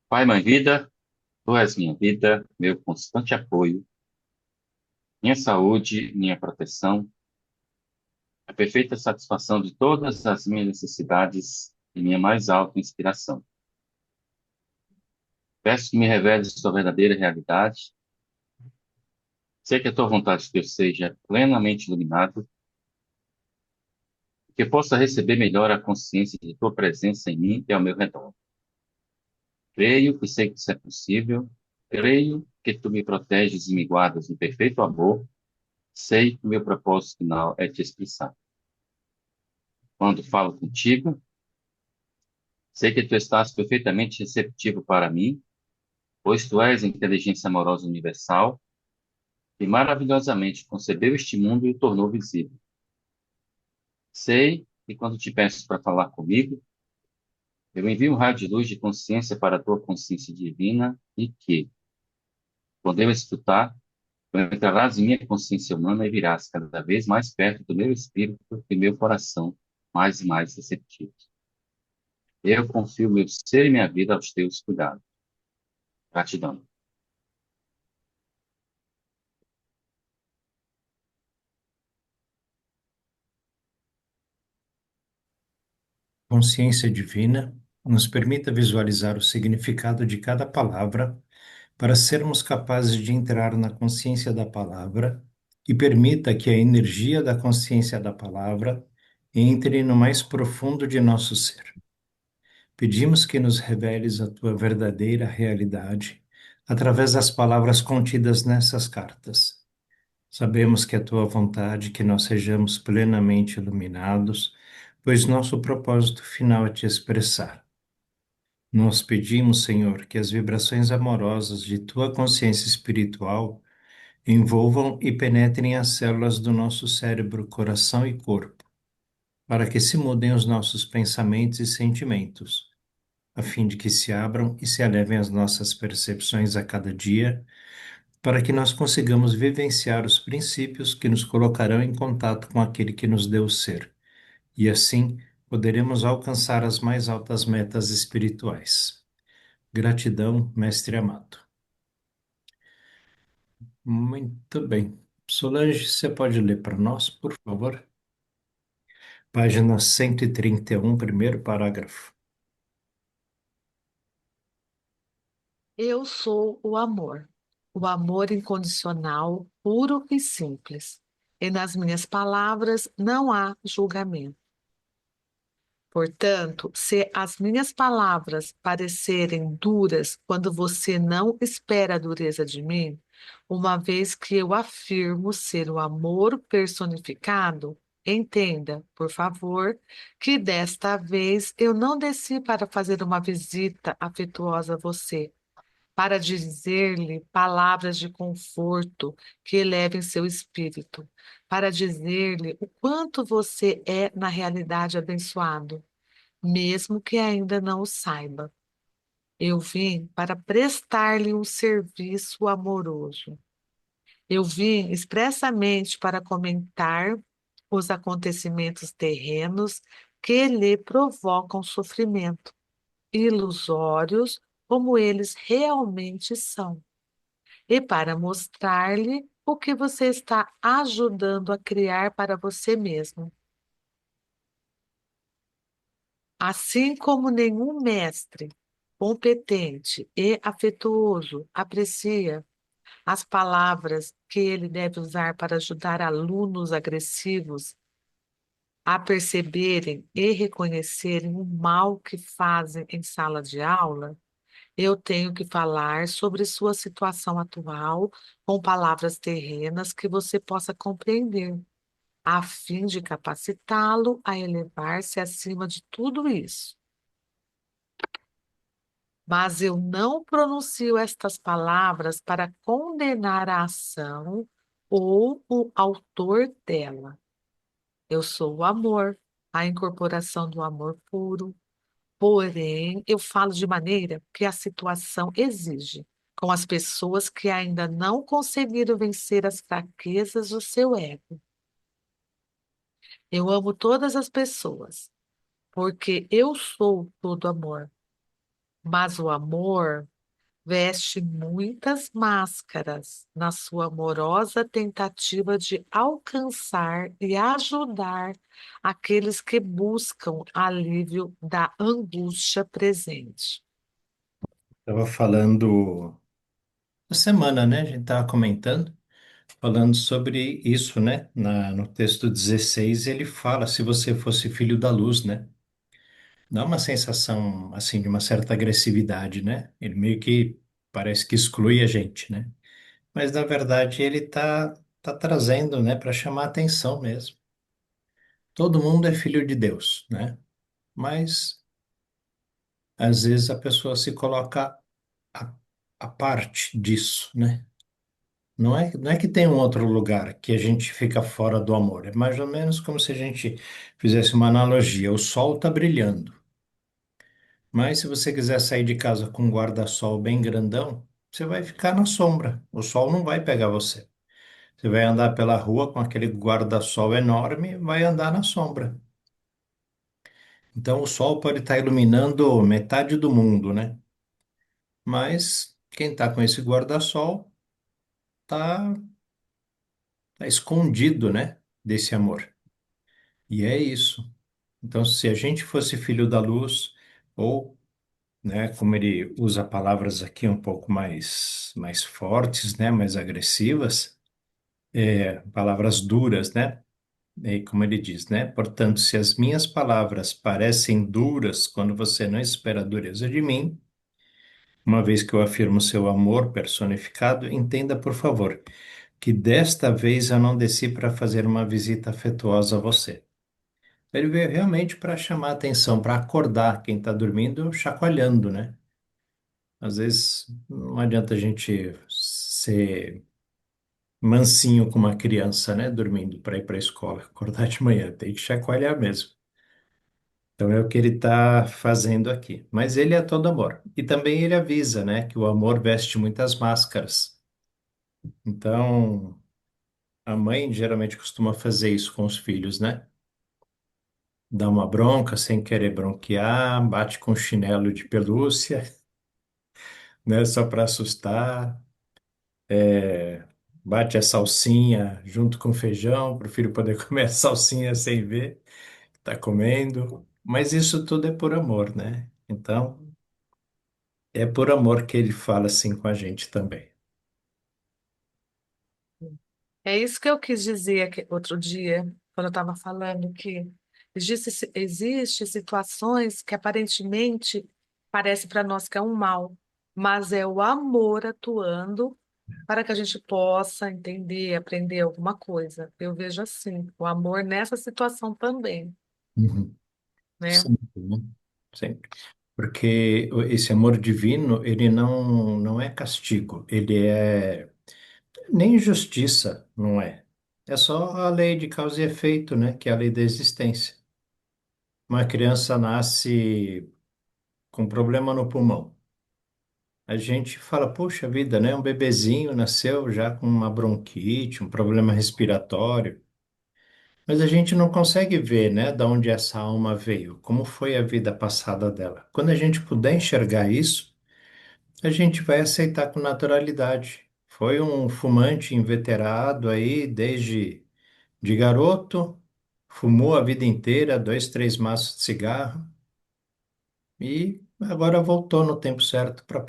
Pai, mãe, vida, tu és minha vida, meu constante apoio, minha saúde, minha proteção, a perfeita satisfação de todas as minhas necessidades e minha mais alta inspiração. Peço que me reveles tua verdadeira realidade, sei que a tua vontade que eu seja plenamente iluminado, que eu possa receber melhor a consciência de tua presença em mim e ao meu redor. Creio que sei que isso é possível, creio que tu me proteges e me guardas no perfeito amor, sei que o meu propósito final é te expressar. Quando falo contigo, sei que tu estás perfeitamente receptivo para mim, pois tu és a inteligência amorosa universal que maravilhosamente concebeu este mundo e o tornou visível. Sei que quando te peço para falar comigo, eu envio um raio de luz de consciência para a tua consciência divina e que, quando eu escutar, tu entrarás em minha consciência humana e virás cada vez mais perto do meu espírito e meu coração mais e mais receptivos. Eu confio meu ser e minha vida aos teus cuidados. Gratidão. Consciência divina nos permita visualizar o significado de cada palavra para sermos capazes de entrar na consciência da palavra e permita que a energia da consciência da palavra entre no mais profundo de nosso ser. Pedimos que nos reveles a tua verdadeira realidade através das palavras contidas nessas cartas. Sabemos que é tua vontade que nós sejamos plenamente iluminados, pois nosso propósito final é te expressar. Nós pedimos, Senhor, que as vibrações amorosas de tua consciência espiritual envolvam e penetrem as células do nosso cérebro, coração e corpo, para que se mudem os nossos pensamentos e sentimentos, a fim de que se abram e se elevem as nossas percepções a cada dia, para que nós consigamos vivenciar os princípios que nos colocarão em contato com aquele que nos deu o ser, e assim poderemos alcançar as mais altas metas espirituais. Gratidão, Mestre amado. Muito bem. Solange, você pode ler para nós, por favor? Página 131, primeiro parágrafo. Eu sou o amor incondicional, puro e simples. E nas minhas palavras não há julgamento. Portanto, se as minhas palavras parecerem duras quando você não espera a dureza de mim, uma vez que eu afirmo ser o amor personificado, entenda, por favor, que desta vez eu não desci para fazer uma visita afetuosa a você para dizer-lhe palavras de conforto que elevem seu espírito, para dizer-lhe o quanto você é, na realidade, abençoado, mesmo que ainda não o saiba. Eu vim para prestar-lhe um serviço amoroso. Eu vim expressamente para comentar os acontecimentos terrenos que lhe provocam sofrimento, ilusórios como eles realmente são, e para mostrar-lhe o que você está ajudando a criar para você mesmo. Assim como nenhum mestre competente e afetuoso aprecia as palavras que ele deve usar para ajudar alunos agressivos a perceberem e reconhecerem o mal que fazem em sala de aula, eu tenho que falar sobre sua situação atual com palavras terrenas que você possa compreender, a fim de capacitá-lo a elevar-se acima de tudo isso. Mas eu não pronuncio estas palavras para condenar a ação ou o autor dela. Eu sou o amor, a incorporação do amor puro. Porém, eu falo de maneira que a situação exige, com as pessoas que ainda não conseguiram vencer as fraquezas do seu ego. Eu amo todas as pessoas, porque eu sou todo amor. Mas o amor veste muitas máscaras na sua amorosa tentativa de alcançar e ajudar aqueles que buscam alívio da angústia presente. Estava falando na semana, né? A gente estava comentando, falando sobre isso, né? No texto 16, ele fala: se você fosse filho da luz, né? Dá uma sensação, assim, de uma certa agressividade, né? Ele meio que parece que exclui a gente, né? Mas, na verdade, ele tá trazendo, né? Para chamar atenção mesmo. Todo mundo é filho de Deus, né? Mas, às vezes, a pessoa se coloca a, a parte disso, né? Não é que tem um outro lugar que a gente fica fora do amor. É mais ou menos como se a gente fizesse uma analogia. O sol está brilhando, mas se você quiser sair de casa com um guarda-sol bem grandão, você vai ficar na sombra. O sol não vai pegar você. Você vai andar pela rua com aquele guarda-sol enorme, vai andar na sombra. Então o sol pode estar iluminando metade do mundo, né? Mas quem está com esse guarda-sol está tá escondido, né? Desse amor. E é isso. Então, se a gente fosse filho da luz, ou, né, como ele usa palavras aqui um pouco mais fortes, né, mais agressivas, palavras duras, né? E como ele diz, né? Portanto, se as minhas palavras parecem duras quando você não espera a dureza de mim, uma vez que eu afirmo seu amor personificado, entenda, por favor, que desta vez eu não desci para fazer uma visita afetuosa a você. Ele veio realmente para chamar atenção, para acordar quem está dormindo, chacoalhando, né? Às vezes não adianta a gente ser mansinho com uma criança, né? Dormindo para ir para a escola, acordar de manhã, tem que chacoalhar mesmo. Então é o que ele está fazendo aqui. Mas ele é todo amor. E também ele avisa, né? Que o amor veste muitas máscaras. Então a mãe geralmente costuma fazer isso com os filhos, né? Dá uma bronca sem querer bronquear, bate com chinelo de pelúcia, né? Só para assustar, bate a salsinha junto com o feijão, para o filho poder comer a salsinha sem ver que está comendo. Mas isso tudo é por amor, né? Então, é por amor que ele fala assim com a gente também. É isso que eu quis dizer outro dia, quando eu estava falando que existe situações que aparentemente parece para nós que é um mal, mas é o amor atuando para que a gente possa entender, aprender alguma coisa. Eu vejo assim, o amor nessa situação também, Uhum. né? Sempre, né? Sempre. Porque esse amor divino, ele não é castigo, ele é nem justiça, não é. É só a lei de causa e efeito, né? Que é a lei da existência. Uma criança nasce com problema no pulmão. A gente fala, poxa vida, né? Um bebezinho nasceu já com uma bronquite, um problema respiratório. Mas a gente não consegue ver, né, da onde essa alma veio, como foi a vida passada dela. Quando a gente puder enxergar isso, a gente vai aceitar com naturalidade. Foi um fumante inveterado aí desde de garoto, fumou a vida inteira, 2, 3 maços de cigarro e agora voltou no tempo certo para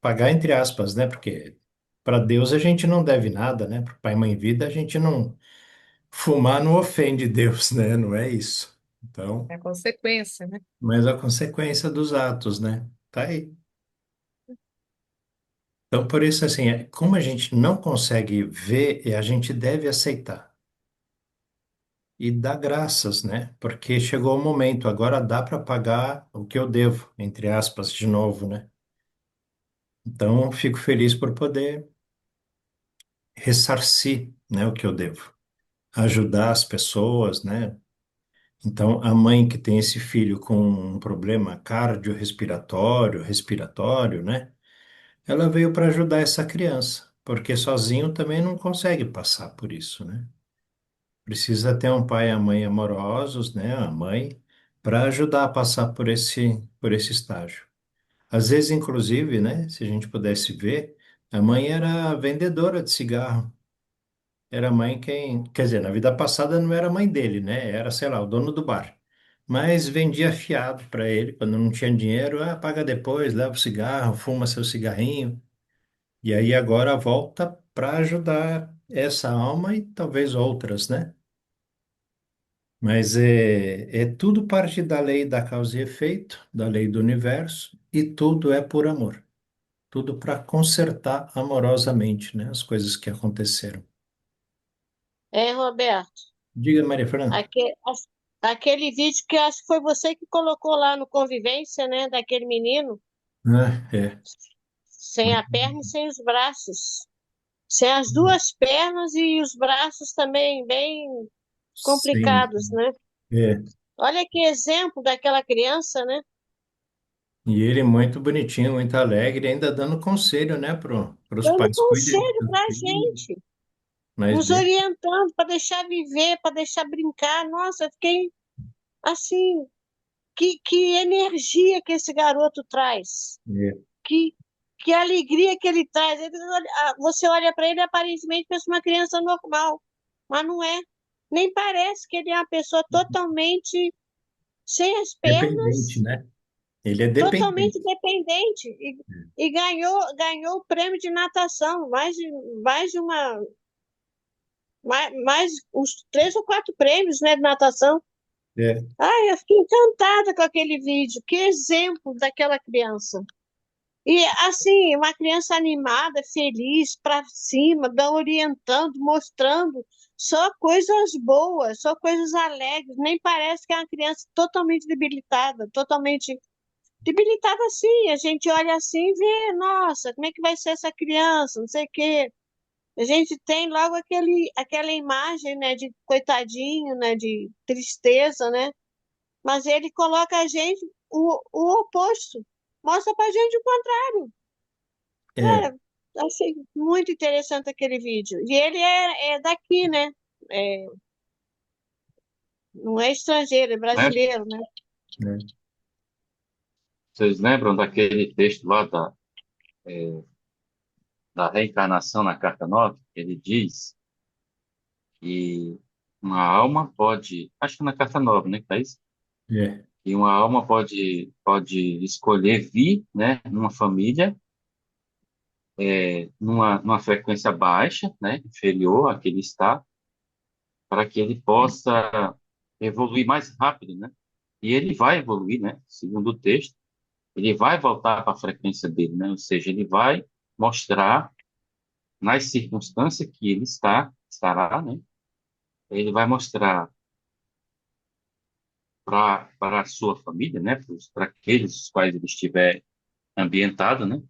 pagar entre aspas, né? Porque para Deus a gente não deve nada, né? Para pai e mãe vida a gente não fumar não ofende Deus, né? Não é isso. Então, É a consequência, né? mas a consequência dos atos, né? Tá aí. Então, por isso, assim, como a gente não consegue ver, a gente deve aceitar e dar graças, né? Porque chegou o momento, agora dá para pagar o que eu devo, entre aspas, de novo, né? Então, fico feliz por poder ressarcir, né, o que eu devo, ajudar as pessoas, né? Então, a mãe que tem esse filho com um problema respiratório, né? Ela veio para ajudar essa criança, porque sozinho também não consegue passar por isso, né? Precisa ter um pai e a mãe amorosos, né? A mãe, para ajudar a passar por esse estágio. Às vezes, inclusive, né, se a gente pudesse ver, a mãe era vendedora de cigarro. Era a mãe quem, quer dizer, na vida passada não era a mãe dele, né? Era, sei lá, o dono do bar. Mas vendia fiado para ele quando não tinha dinheiro. Ah, paga depois, leva o cigarro, fuma seu cigarrinho. E aí agora volta para ajudar essa alma e talvez outras, né? Mas é tudo parte da lei da causa e efeito, da lei do universo, e tudo é por amor. Tudo para consertar amorosamente, né? As coisas que aconteceram. É, Roberto, Diga, Maria Fernanda. aque- aquele vídeo que eu acho que foi você que colocou lá no Convivência, né, daquele menino, Ah, é. sem a perna e sem os braços. Sem as duas pernas e os braços também bem Sim. complicados, né? É. Olha que exemplo daquela criança, né? E ele muito bonitinho, muito alegre, ainda dando conselho, né, para os Dando pais. Cuide conselho do para a filho, gente, mas nos de... orientando para deixar viver, para deixar brincar. Nossa, eu fiquei assim, que energia que esse garoto traz, é, que, que alegria que ele traz. Você olha para ele, aparentemente parece uma criança normal, mas não é. Nem parece que ele é uma pessoa totalmente sem as dependente, pernas, né? Ele é totalmente dependente. dependente. E ganhou o prêmio de natação, mais de uma, mais uns 3 ou 4 prêmios, né, de natação. É, Ai, eu fiquei encantada com aquele vídeo. Que exemplo daquela criança. E assim, uma criança animada, feliz, para cima, orientando, mostrando só coisas boas, só coisas alegres. Nem parece que é uma criança totalmente debilitada, totalmente debilitada assim. A gente olha assim e vê, nossa, como é que vai ser essa criança? Não sei o quê. A gente tem logo aquela imagem, né, de coitadinho, né, de tristeza, né? Mas ele coloca a gente o oposto. Mostra pra gente o contrário. é, Cara, achei muito interessante aquele vídeo. E ele é daqui, né? É, não é estrangeiro, é Né? brasileiro, né? né? Vocês lembram daquele texto lá da reencarnação na carta 9? Ele diz que uma alma pode, acho que na carta 9, né, que tá isso? É, Que uma alma pode escolher vir, né, numa família, numa frequência baixa, né, inferior à que ele está, para que ele possa evoluir mais rápido, né? E ele vai evoluir, né? Segundo o texto, ele vai voltar para a frequência dele, né? Ou seja, ele vai mostrar nas circunstâncias que ele estará, né? Ele vai mostrar para a sua família, né? Para aqueles os quais ele estiver ambientado, né?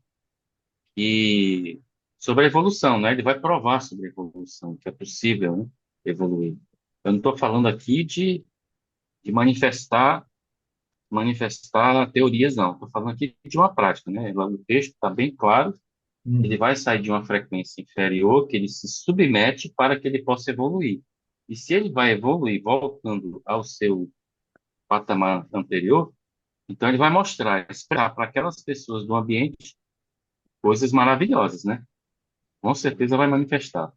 E sobre a evolução, né? Ele vai provar sobre a evolução, que é possível, né? Evoluir. Eu não estou falando aqui de manifestar teorias, não. Estou falando aqui de uma prática, né? Lá no texto está bem claro, ele uhum, vai sair de uma frequência inferior, que ele se submete para que ele possa evoluir. E se ele vai evoluir voltando ao seu patamar anterior, então ele vai mostrar, esperar para aquelas pessoas do ambiente coisas maravilhosas, né? Com certeza vai manifestar.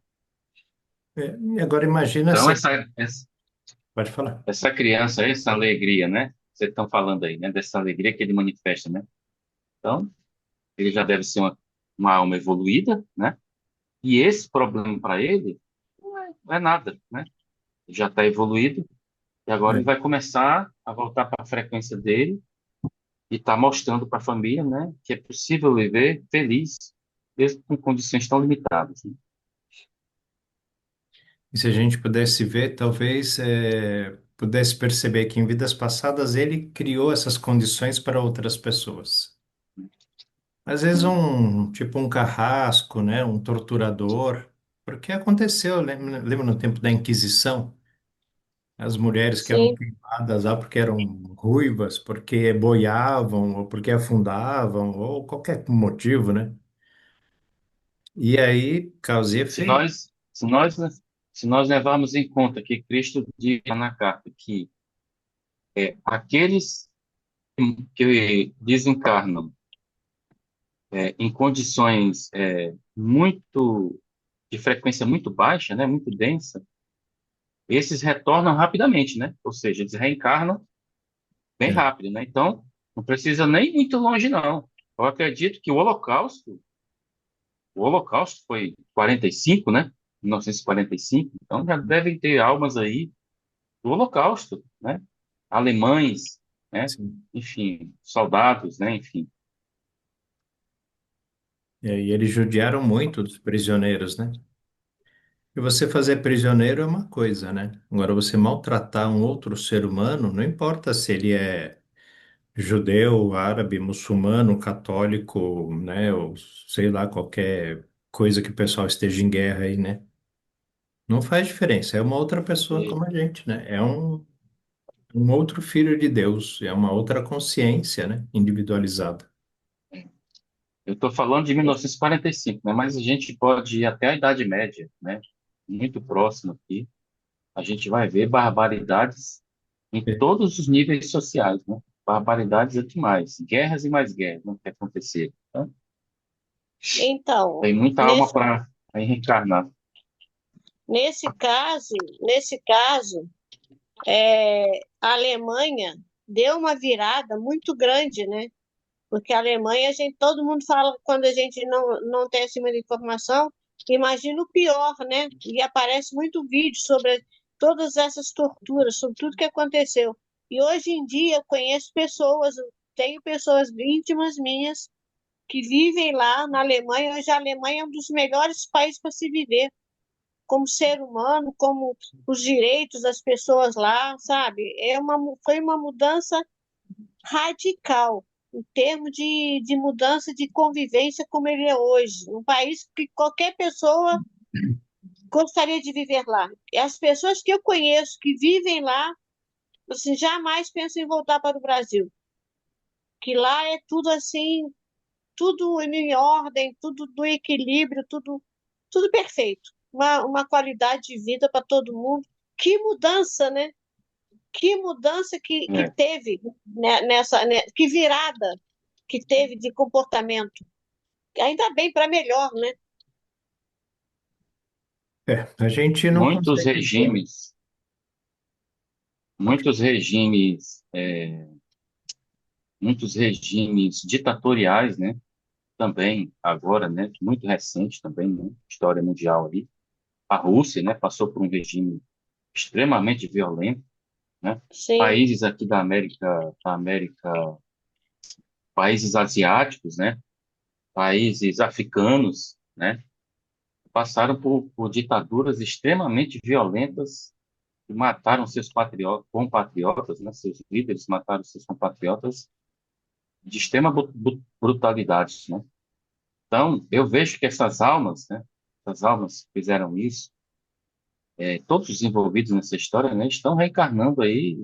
é. E agora imagina Então, essa. essa, Pode falar. essa criança, essa alegria, né? Vocês estão falando aí, né? Dessa alegria que ele manifesta, né? Então, ele já deve ser uma alma evoluída, né? E esse problema para ele não é nada, né? Ele já está evoluído e agora ele É. vai começar a voltar para a frequência dele e está mostrando para a família, né, que é possível viver feliz, mesmo com condições tão limitadas, né? E se a gente pudesse ver, talvez pudesse perceber que em vidas passadas ele criou essas condições para outras pessoas. Às vezes Sim, tipo um carrasco, né, um torturador, porque aconteceu, lembra no tempo da Inquisição, as mulheres que eram Sim, queimadas lá porque eram ruivas, porque boiavam, ou porque afundavam, ou qualquer motivo, né? E aí, causa e Se efeito. nós, se nós, se nós levarmos em conta que Cristo diz lá na carta que aqueles que desencarnam em condições muito de frequência muito baixa, né, muito densa, esses retornam rapidamente, né? Ou seja, eles reencarnam bem É, rápido, né? Então, não precisa nem ir muito longe, não. Eu acredito que o Holocausto foi 45, né? 1945, então já devem ter almas aí do Holocausto, né? Alemães, né? sim. Enfim, soldados, né? Enfim. E eles judiaram muito dos prisioneiros, né? E você fazer prisioneiro é uma coisa, né? Agora, você maltratar um outro ser humano, não importa se ele é judeu, árabe, muçulmano, católico, né? Ou sei lá, qualquer coisa que o pessoal esteja em guerra aí, né? Não faz diferença. É uma outra pessoa E como a gente, né? É um outro filho de Deus, é uma outra consciência, né? Individualizada. eu estou falando de 1945, né? Mas a gente pode ir até a Idade Média, né? Muito próximo aqui. A gente vai ver barbaridades em É, todos os níveis sociais, né? Barbaridades é demais. Guerras e mais guerras, né, que aconteceram. Então, Então, tem muita alma nesse, para reencarnar. nesse caso, a Alemanha deu uma virada muito grande, né? Porque a Alemanha, todo mundo fala, quando a gente não tem acima de informação, imagina o pior, né? E aparece muito vídeo sobre todas essas torturas, sobre tudo que aconteceu. E hoje em dia eu conheço pessoas, tenho pessoas íntimas minhas que vivem lá na Alemanha. Hoje a Alemanha é um dos melhores países para se viver, como ser humano, como os direitos das pessoas lá, sabe? Foi uma mudança radical em termos de mudança de convivência como ele é hoje. Um país que qualquer pessoa gostaria de viver lá. E as pessoas que eu conheço que vivem lá, assim, jamais pensam em voltar para o Brasil. Que lá é tudo assim, tudo em ordem, tudo do equilíbrio, tudo perfeito. Uma qualidade de vida para todo mundo. Que mudança, né? Que mudança que É. teve, né, que virada que teve de comportamento. Ainda bem para melhor, né? a gente não Muitos consegue. regimes, muitos regimes, muitos regimes ditatoriais, né? Também agora, né? Muito recente também, né? História mundial ali. A Rússia, né? Passou por um regime extremamente violento, né? Sim, Países aqui da América, países asiáticos, né? Países africanos, né? Passaram por ditaduras extremamente violentas que mataram seus compatriotas, né? Seus líderes mataram seus compatriotas de extrema brutalidade, né? Então, eu vejo que essas almas, né? Essas almas que fizeram isso, todos os envolvidos nessa história, né? Estão reencarnando aí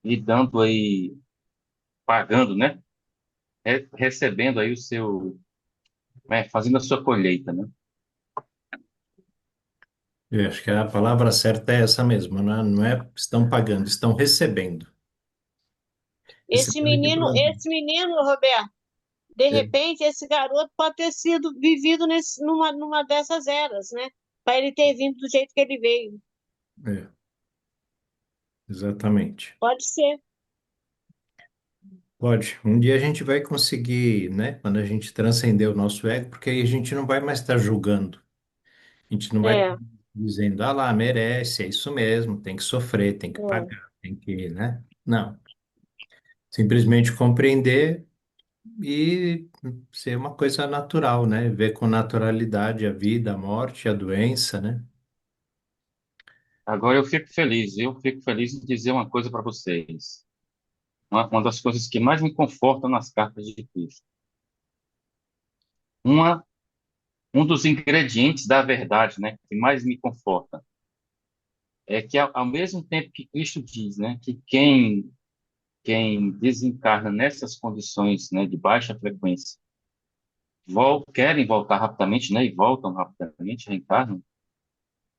e dando aí, pagando, né? Recebendo aí o seu, fazendo a sua colheita, né? Eu acho que a palavra certa é essa mesmo, né? Não é estão pagando, estão recebendo. Recebendo de pronto. esse menino, Roberto, de repente, esse garoto pode ter sido vivido numa dessas eras, né? Para ele ter vindo do jeito que ele veio. É, exatamente. Pode ser. Pode. Um dia a gente vai conseguir, né? Quando a gente transcender o nosso ego, porque aí a gente não vai mais estar julgando. A gente não vai estar É, dizendo, ah lá, merece, é isso mesmo, tem que sofrer, tem que é. pagar, tem que, né? Não. Simplesmente compreender e ser uma coisa natural, né? Ver com naturalidade a vida, a morte, a doença, né? Agora eu fico feliz em dizer uma coisa para vocês. Uma das coisas que mais me confortam nas cartas de Cristo. Uma, um dos ingredientes da verdade, né, que mais me conforta, é que ao mesmo tempo que Cristo diz, né, que quem desencarna nessas condições, né, de baixa frequência, querem voltar rapidamente, né, e voltam rapidamente, reencarnam,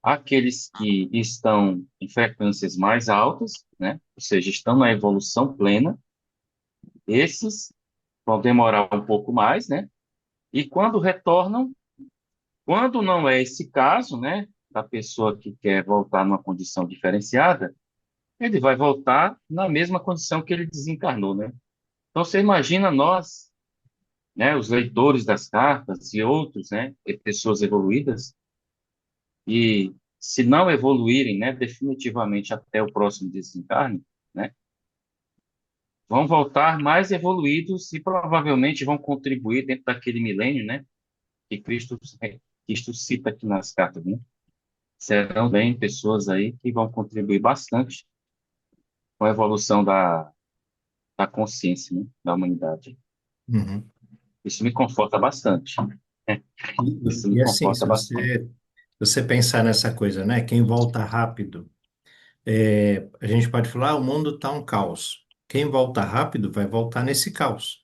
aqueles que estão em frequências mais altas, né, ou seja, estão na evolução plena, esses vão demorar um pouco mais, né? E quando retornam, quando não é esse caso, né, da pessoa que quer voltar numa condição diferenciada, ele vai voltar na mesma condição que ele desencarnou, né? Então você imagina nós, né, os leitores das cartas e outros, né, e pessoas evoluídas, e se não evoluírem, né, definitivamente até o próximo desencarne, né, vão voltar mais evoluídos e provavelmente vão contribuir dentro daquele milênio, né, que Cristo cita aqui nas cartas, né? Serão bem pessoas aí que vão contribuir bastante com a evolução da consciência, né, da humanidade. Uhum. Isso me conforta bastante. Isso me E assim, conforta se bastante. você pensar nessa coisa, né? Quem volta rápido, a gente pode falar, o mundo está um caos. Quem volta rápido vai voltar nesse caos.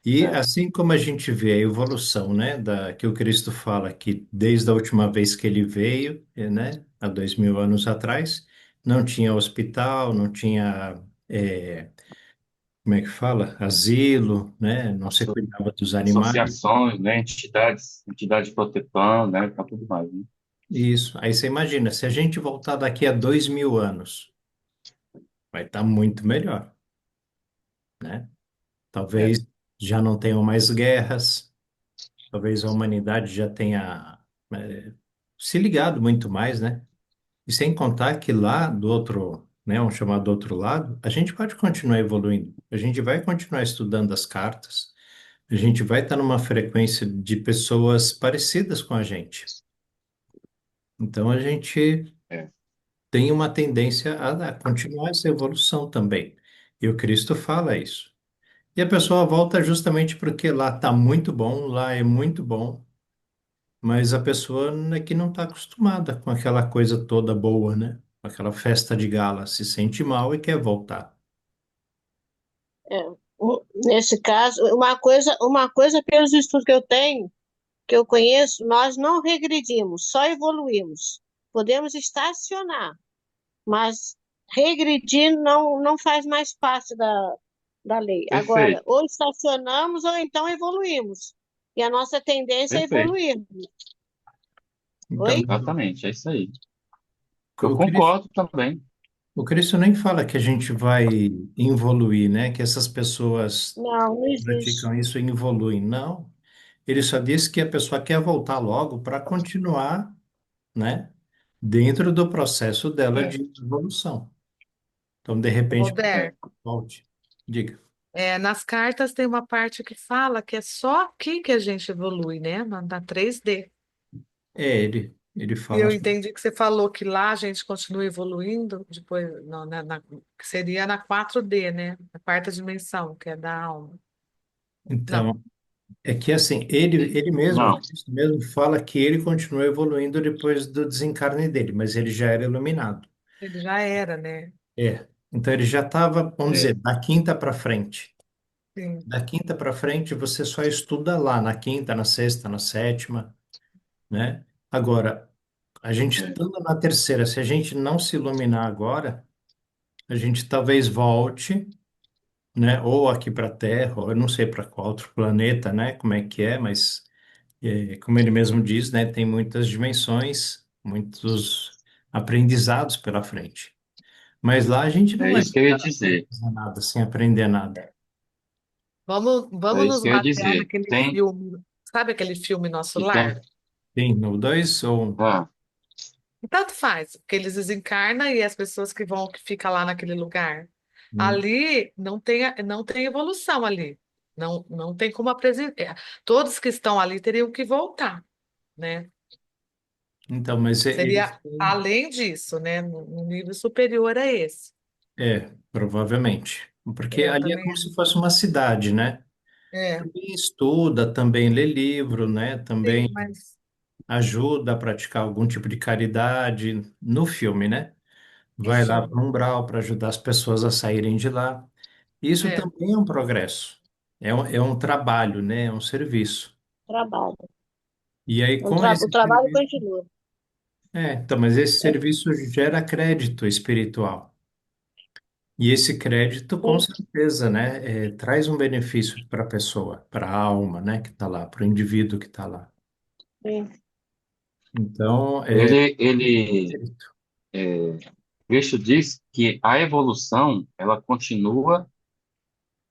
E É, assim como a gente vê a evolução, né, que o Cristo fala que desde a última vez que ele veio, né, há 2000 anos atrás, não tinha hospital, não tinha, como é que fala? Asilo, né, não se asso- cuidava dos animais. associações, né, entidades protetando, né, tá tudo mais, né? Isso. Aí você imagina, se a gente voltar daqui a 2000 anos, vai estar muito melhor, né? É, Talvez já não tenham mais guerras, talvez a humanidade já tenha, se ligado muito mais, né? E sem contar que lá do outro, né, um chamado do outro lado, a gente pode continuar evoluindo. A gente vai continuar estudando as cartas, a gente vai estar numa frequência de pessoas parecidas com a gente. Então a gente é, tem uma tendência a continuar essa evolução também. E o Cristo fala isso. E a pessoa volta justamente porque lá está muito bom, lá é muito bom, mas a pessoa é que não está acostumada com aquela coisa toda boa, né? Com aquela festa de gala, se sente mal e quer voltar. É, nesse caso, uma coisa pelos estudos que eu tenho, que eu conheço, nós não regredimos, só evoluímos. Podemos estacionar, mas regredir não faz mais parte da lei. Agora, perfeito, ou estacionamos ou então evoluímos. E a nossa tendência é perfeito. evoluir. Então, Oi? Exatamente, é isso aí. Eu o Cristo, concordo também. o Cristo nem fala que a gente vai evoluir, né? Que essas pessoas Não, não existe. praticam isso e evoluem. Não. Ele só diz que a pessoa quer voltar logo para continuar, né? Dentro do processo dela É, de evolução. Então, de repente, é, Roberto, volte. Diga. nas cartas tem uma parte que fala que é só aqui que a gente evolui, né? Na 3D. Ele E fala eu assim. entendi que você falou que lá a gente continua evoluindo, depois, não, que seria na 4D, né? Na quarta dimensão, que é da alma. Não, Então, é que assim, ele mesmo, o não, Cristo mesmo, fala que ele continua evoluindo depois do desencarne dele, mas ele já era iluminado. ele já era, né? É. Então, ele já estava, vamos dizer, é, da quinta para frente. Sim. Da quinta para frente, você só estuda lá, na quinta, na sexta, na sétima, né? Agora, a gente é, estando na terceira, se a gente não se iluminar agora, a gente talvez volte, né? Ou aqui para a Terra, ou eu não sei para qual outro planeta, né? Como é que é, mas como ele mesmo diz, né? Tem muitas dimensões, muitos aprendizados pela frente. Mas lá a gente não é vai isso que eu ia ficar sem dizer. fazer nada, sem aprender nada. É Vamos isso nos que eu ia basear dizer. naquele filme. Sabe aquele filme Nosso E tem, Lar? Tem no dois ou um? ah, E tanto faz, porque eles desencarnam e as pessoas que ficam lá naquele lugar. Hum. Ali não tem evolução ali. Não tem como apresentar. Todos que estão ali teriam que voltar, né? Então, mas eles Seria têm. além disso, né? No nível superior a esse. Provavelmente. Porque Eu ali é também como se acho. fosse uma cidade, né? É, Também estuda, também lê livro, né? sim, Também mas ajuda a praticar algum tipo de caridade no filme, né? no Vai lá filme. para o umbral para ajudar as pessoas a saírem de lá. Isso É, também é um progresso. É um trabalho, né? É um serviço. Trabalho. E aí, com O esse trabalho serviço. continua. Então, mas esse serviço gera crédito espiritual. E esse crédito, com Sim, certeza, né, traz um benefício para a pessoa, para a alma, né, que está lá, para o indivíduo que está lá. sim. Então, Ele, Cristo diz que a evolução, ela continua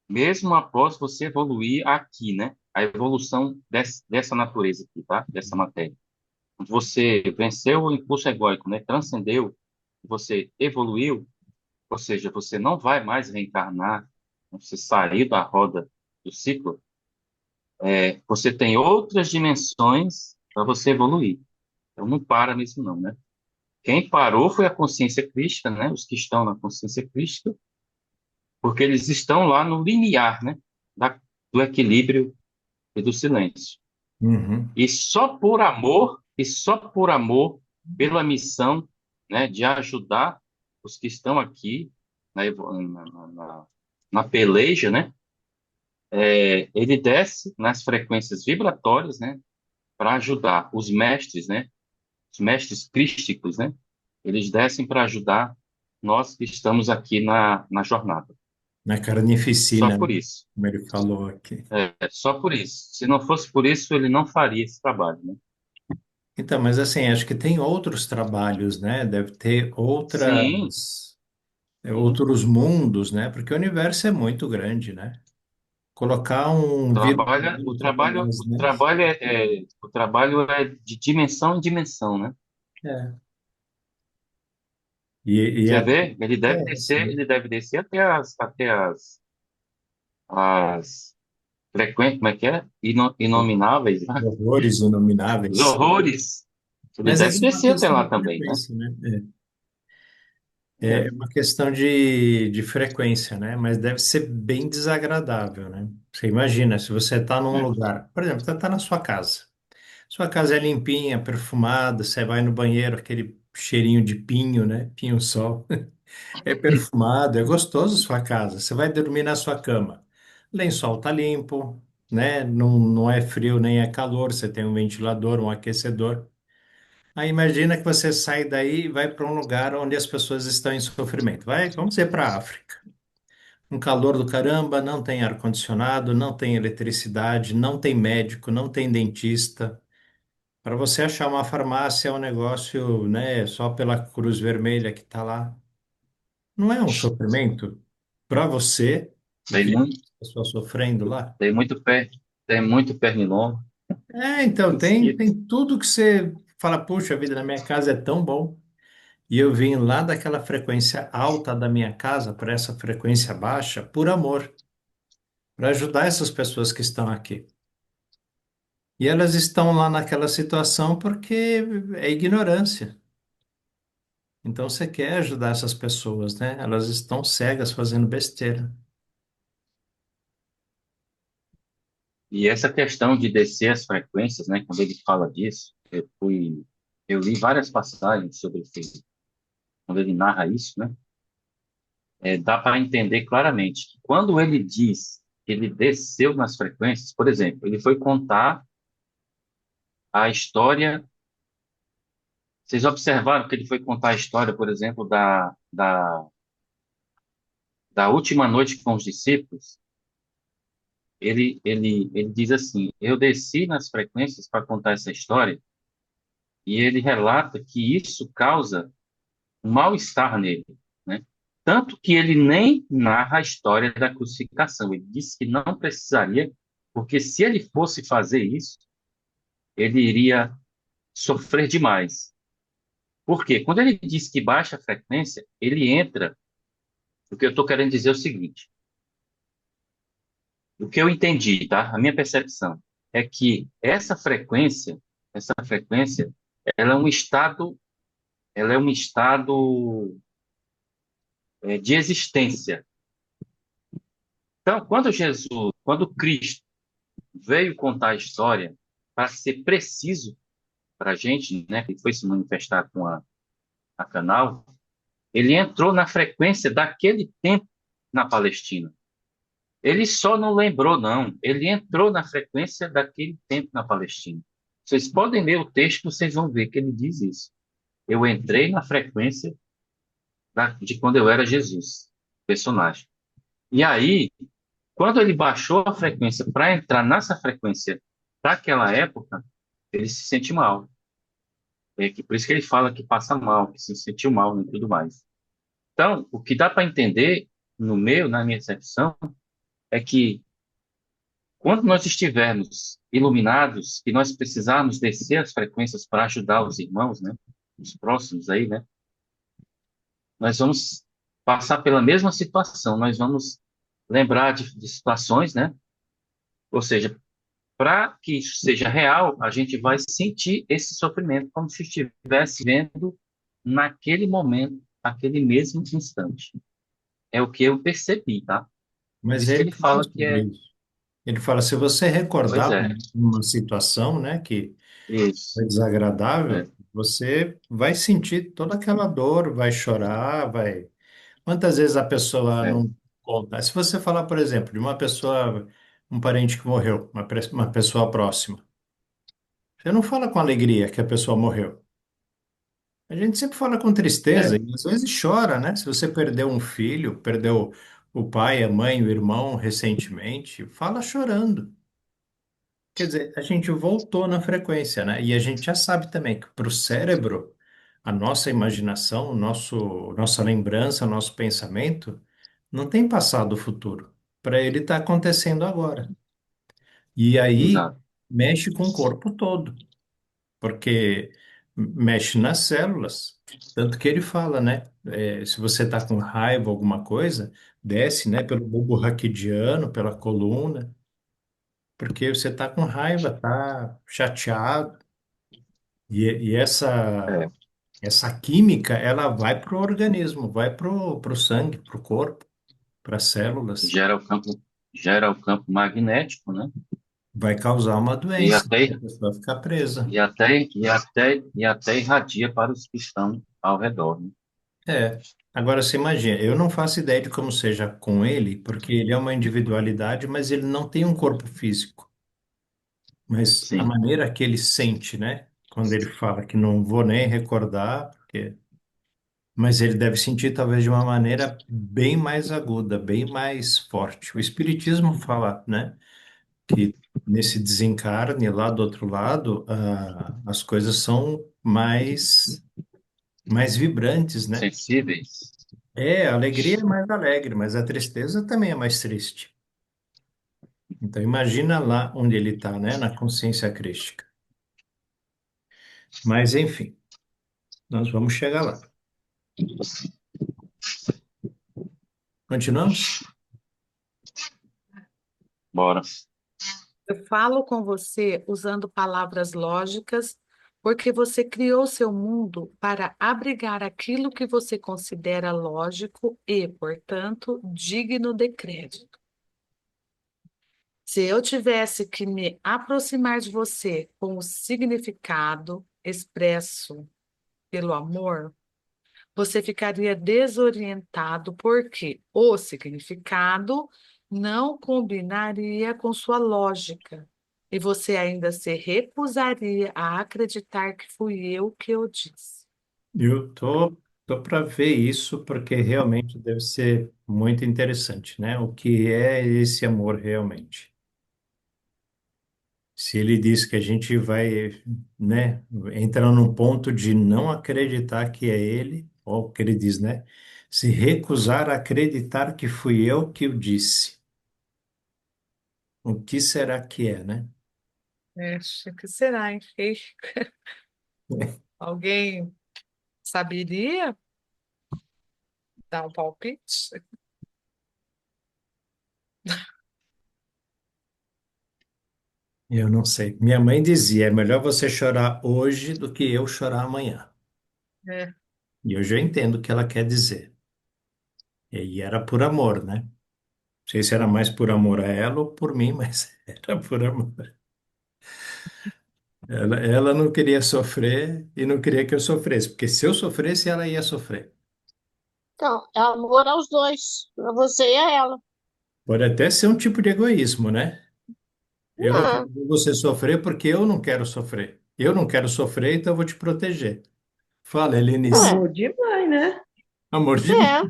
mesmo após você evoluir aqui, né? A evolução dessa natureza aqui, tá? Dessa matéria. Quando você venceu o impulso egóico, né? Transcendeu, você evoluiu, ou seja, você não vai mais reencarnar, você saiu da roda do ciclo, você tem outras dimensões para você evoluir. Então não para mesmo não, né? Quem parou foi a consciência crística, né? Os que estão na consciência crística, porque eles estão lá no limiar, né? Do equilíbrio e do silêncio. uhum, E só por amor, pela missão, né, de ajudar os que estão aqui na peleja, né? Ele desce nas frequências vibratórias, né, para ajudar os mestres, né? Os mestres crísticos, né? Eles descem para ajudar nós que estamos aqui na jornada. na Só carnificina, por né, isso. como ele falou aqui. Só por isso. Se não fosse por isso, ele não faria esse trabalho, né? Então, mas assim, acho que tem outros trabalhos, né? Deve ter Sim, sim. outros mundos, né? Porque o universo é muito grande, né? Colocar um vírus como nós, né? O trabalho é de dimensão em dimensão, né? É. E Você a vê, é essa, né? ele deve descer as frequências, como é que é? Inomináveis, né? Horrores Os inomináveis. horrores. Ele Mas deve essa é uma descer até questão lá de também, né? frequência, né? É É, uma questão de frequência, né? Mas deve ser bem desagradável, né? Você imagina, se você está num é. lugar, por exemplo, você está na sua casa. Sua casa é limpinha, perfumada, você vai no banheiro, aquele cheirinho de pinho, né? Pinho-sol. É perfumado, é gostoso sua casa. Você vai dormir na sua cama. Lençol tá limpo, né? Não é frio nem é calor, você tem um ventilador, um aquecedor. Aí imagina que você sai daí e vai para um lugar onde as pessoas estão em sofrimento. Vai, vamos dizer, para a África. Um calor do caramba, não tem ar-condicionado, não tem eletricidade, não tem médico, não tem dentista. Para você achar uma farmácia é um negócio, né, só pela Cruz Vermelha que está lá. Não é um sofrimento para você Tem ver muito, a pessoa sofrendo lá? tem muito pé, tem muito pernilongo, É, então, mosquito. tem tudo que você fala, puxa vida, na minha casa é tão bom. E eu vim lá daquela frequência alta da minha casa para essa frequência baixa por amor, para ajudar essas pessoas que estão aqui. E elas estão lá naquela situação porque é ignorância. Então você quer ajudar essas pessoas, né? Elas estão cegas fazendo besteira. E essa questão de descer as frequências, né? Quando ele fala disso, eu li várias passagens sobre isso, quando ele narra isso, né? Dá para entender claramente que quando ele diz que ele desceu nas frequências, por exemplo, ele foi contar a história. Vocês observaram que ele foi contar a história, por exemplo, da última noite com os discípulos? Ele diz assim: Eu desci nas frequências para contar essa história, e ele relata que isso causa um mal-estar nele, né? Tanto que ele nem narra a história da crucificação. Ele disse que não precisaria, porque se ele fosse fazer isso, ele iria sofrer demais. Por quê? Quando ele diz que baixa a frequência, ele entra. O que eu estou querendo dizer é o seguinte: o que eu entendi, tá? A minha percepção é que essa frequência, ela é um estado, ela é um estado de existência. Então, quando Cristo veio contar a história para ser preciso para a gente, né, que foi se manifestar com a Canal, ele entrou na frequência daquele tempo na Palestina. Ele só não lembrou, não. Ele entrou na frequência daquele tempo na Palestina. Vocês podem ler o texto, vocês vão ver que ele diz isso. Eu entrei na frequência de quando eu era Jesus. personagem. E aí, quando ele baixou a frequência para entrar nessa frequência daquela época, ele se sente mal. Por isso que ele fala que passa mal, que se sentiu mal e tudo mais. Então, o que dá para entender na minha concepção, é que quando nós estivermos iluminados e nós precisarmos descer as frequências para ajudar os irmãos, né, os próximos aí, né, nós vamos passar pela mesma situação, nós vamos lembrar de situações, né, ou seja, para que isso seja real, a gente vai sentir esse sofrimento como se estivesse vendo naquele momento, naquele mesmo instante. É o que eu percebi, tá? Por Mas isso que ele ele fala fala que sobre é, isso. Ele fala, se você pois recordar é, uma situação, né, que isso, foi é, desagradável, você vai sentir toda aquela dor, vai chorar, vai. Quantas vezes a pessoa é, não conta? Se você falar, por exemplo, de uma pessoa, um parente que morreu, uma pessoa próxima, você não fala com alegria que a pessoa morreu. A gente sempre fala com tristeza é, e às vezes chora, né? Se você perdeu um filho, perdeu o pai, a mãe, o irmão recentemente, fala chorando. Quer dizer, a gente voltou na frequência, né? E a gente já sabe também que para o cérebro, a nossa imaginação, nossa lembrança, nosso pensamento, não tem passado ou futuro. Para ele está acontecendo agora. E aí exato, mexe com o corpo todo, porque mexe nas células. Tanto que ele fala, né? Se você está com raiva, alguma coisa, desce, né? Pelo bulbo raquidiano, pela coluna, porque você está com raiva, está chateado. E é, essa química, ela vai para o organismo, vai para o sangue, para o corpo, para as células. gera o campo, gera o campo magnético, né? Vai causar uma E doença, até, a pessoa fica presa. e até irradia para os que estão ao redor, né? É. Agora você imagina, eu não faço ideia de como seja com ele, porque ele é uma individualidade, mas ele não tem um corpo físico. Mas a Sim, maneira que ele sente, né? Quando ele fala que não vou nem recordar, porque... mas ele deve sentir talvez de uma maneira bem mais aguda, bem mais forte. O Espiritismo fala, né? Que nesse desencarne lá do outro lado, as coisas são mais vibrantes, né? sensíveis, A alegria é mais alegre, mas a tristeza também é mais triste. Então imagina lá onde ele está, né? Na consciência crística. Mas enfim, nós vamos chegar lá. Continuamos? bora. Eu falo com você usando palavras lógicas, porque você criou seu mundo para abrigar aquilo que você considera lógico e, portanto, digno de crédito. Se eu tivesse que me aproximar de você com o significado expresso pelo amor, você ficaria desorientado porque o significado não combinaria com sua lógica e você ainda se recusaria a acreditar que fui eu que o disse. Eu tô para ver isso porque realmente deve ser muito interessante, né? O que é esse amor realmente? Se ele diz que a gente vai, né, entrar num ponto de não acreditar que é ele, ou o que ele diz, né? Se recusar a acreditar que fui eu que o disse. O que será que é, né? Acho que será, hein? Alguém saberia dar um palpite? Eu não sei. Minha mãe dizia, é melhor você chorar hoje do que eu chorar amanhã. É, E eu já entendo o que ela quer dizer. E era por amor, né? Não sei se era mais por amor a ela ou por mim, mas era por amor. Ela não queria sofrer e não queria que eu sofresse, porque se eu sofresse, ela ia sofrer. Então, é amor aos dois, a você e a ela. Pode até ser um tipo de egoísmo, né? Eu não quero Ah, ver você sofrer porque eu não quero sofrer. Eu não quero sofrer, então eu vou te proteger. Fala, Helenice. é, Amor demais, né? Amor de mim. é.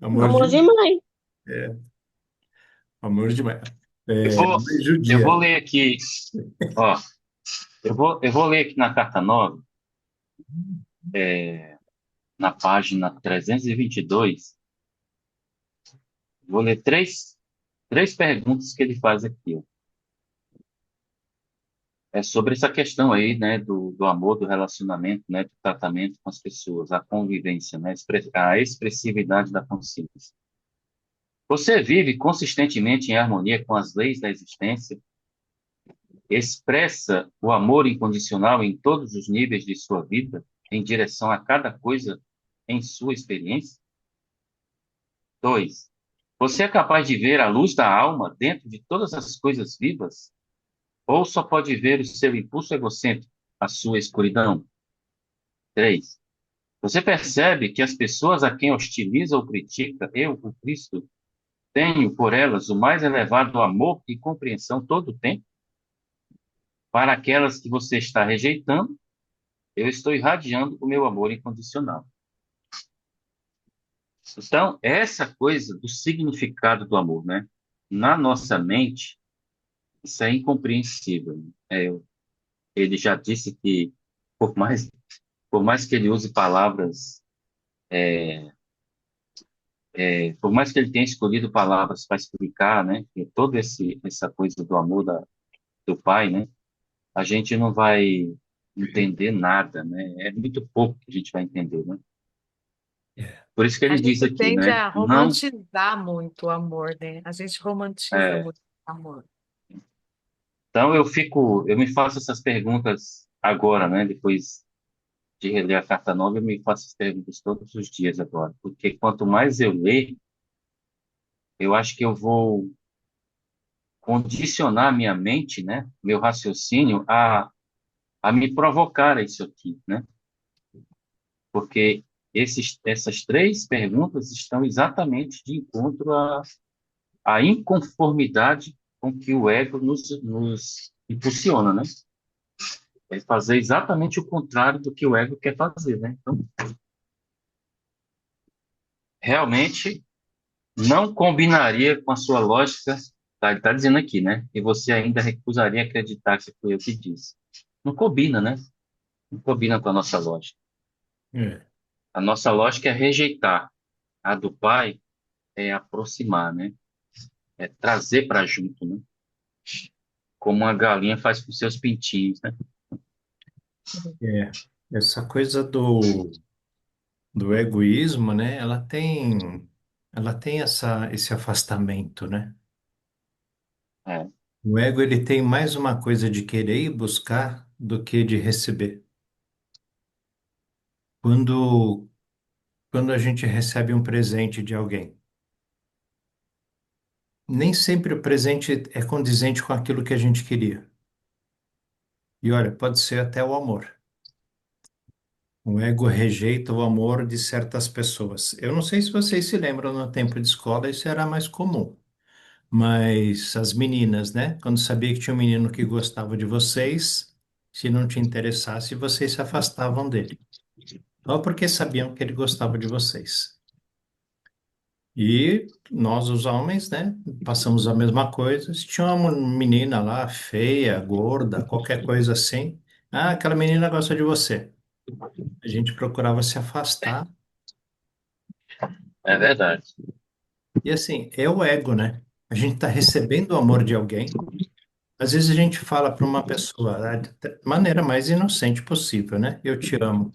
Amor Amor de de, mãe. é, amor de mãe. Eu É, vou, mãe eu judia. vou ler aqui, ó, eu vou ler aqui na carta 9, na página 322, vou ler três perguntas que ele faz aqui, ó. É sobre essa questão aí, né, do amor, do relacionamento, né, do tratamento com as pessoas, a convivência, né, a expressividade da consciência. Você vive consistentemente em harmonia com as leis da existência, expressa o amor incondicional em todos os níveis de sua vida, em direção a cada coisa em sua experiência? 2. Você é capaz de ver a luz da alma dentro de todas as coisas vivas? Ou só pode ver o seu impulso egocêntrico, a sua escuridão? 3. Você percebe que as pessoas a quem hostiliza ou critica, eu, o Cristo, tenho por elas o mais elevado amor e compreensão todo o tempo? Para aquelas que você está rejeitando, eu estou irradiando o meu amor incondicional. Então, essa coisa do significado do amor, né? Na nossa mente, isso é incompreensível. Ele já disse que, por mais que ele use palavras, por mais que ele tenha escolhido palavras para explicar, né? Que toda essa coisa do amor do Pai, né? A gente não vai entender nada, né? É muito pouco que a gente vai entender, né? É, Por isso que A ele diz gente aqui, tende né? a Não, romantizar muito o amor, né? A gente romantiza é, muito o amor. então eu me faço essas perguntas agora, né? Depois de reler a carta nova, eu me faço essas perguntas todos os dias agora, porque quanto mais eu ler, eu acho que eu vou condicionar minha mente, né? Meu raciocínio a me provocar isso aqui, né? Porque essas três perguntas estão exatamente de encontro à inconformidade com que o ego nos impulsiona, né? É fazer exatamente o contrário do que o ego quer fazer, né? Então, realmente não combinaria com a sua lógica, tá? Ele está dizendo aqui, né? E você ainda recusaria acreditar que foi eu que disse. Não combina, né? Não combina com a nossa lógica. é, A nossa lógica é rejeitar. A do pai é aproximar, né? É trazer para junto, né? Como uma galinha faz com seus pintinhos, né? é. Essa coisa do egoísmo, né? Ela tem esse afastamento, né? É, O ego ele tem mais uma coisa de querer e buscar do que de receber. Quando quando a gente recebe um presente de alguém, nem sempre o presente é condizente com aquilo que a gente queria. E olha, pode ser até o amor. O ego rejeita o amor de certas pessoas. Eu não sei se vocês se lembram, no tempo de escola isso era mais comum. Mas as meninas, né? Quando sabia que tinha um menino que gostava de vocês, se não te interessasse, vocês se afastavam dele. Só porque sabiam que ele gostava de vocês. E nós, os homens, né? Passamos a mesma coisa. Se tinha uma menina lá, feia, gorda, qualquer coisa assim, ah, aquela menina gosta de você. A gente procurava se afastar. é verdade. E assim, é o ego, né? A gente está recebendo o amor de alguém. Às vezes a gente fala para uma pessoa da maneira mais inocente possível, né? Eu te amo.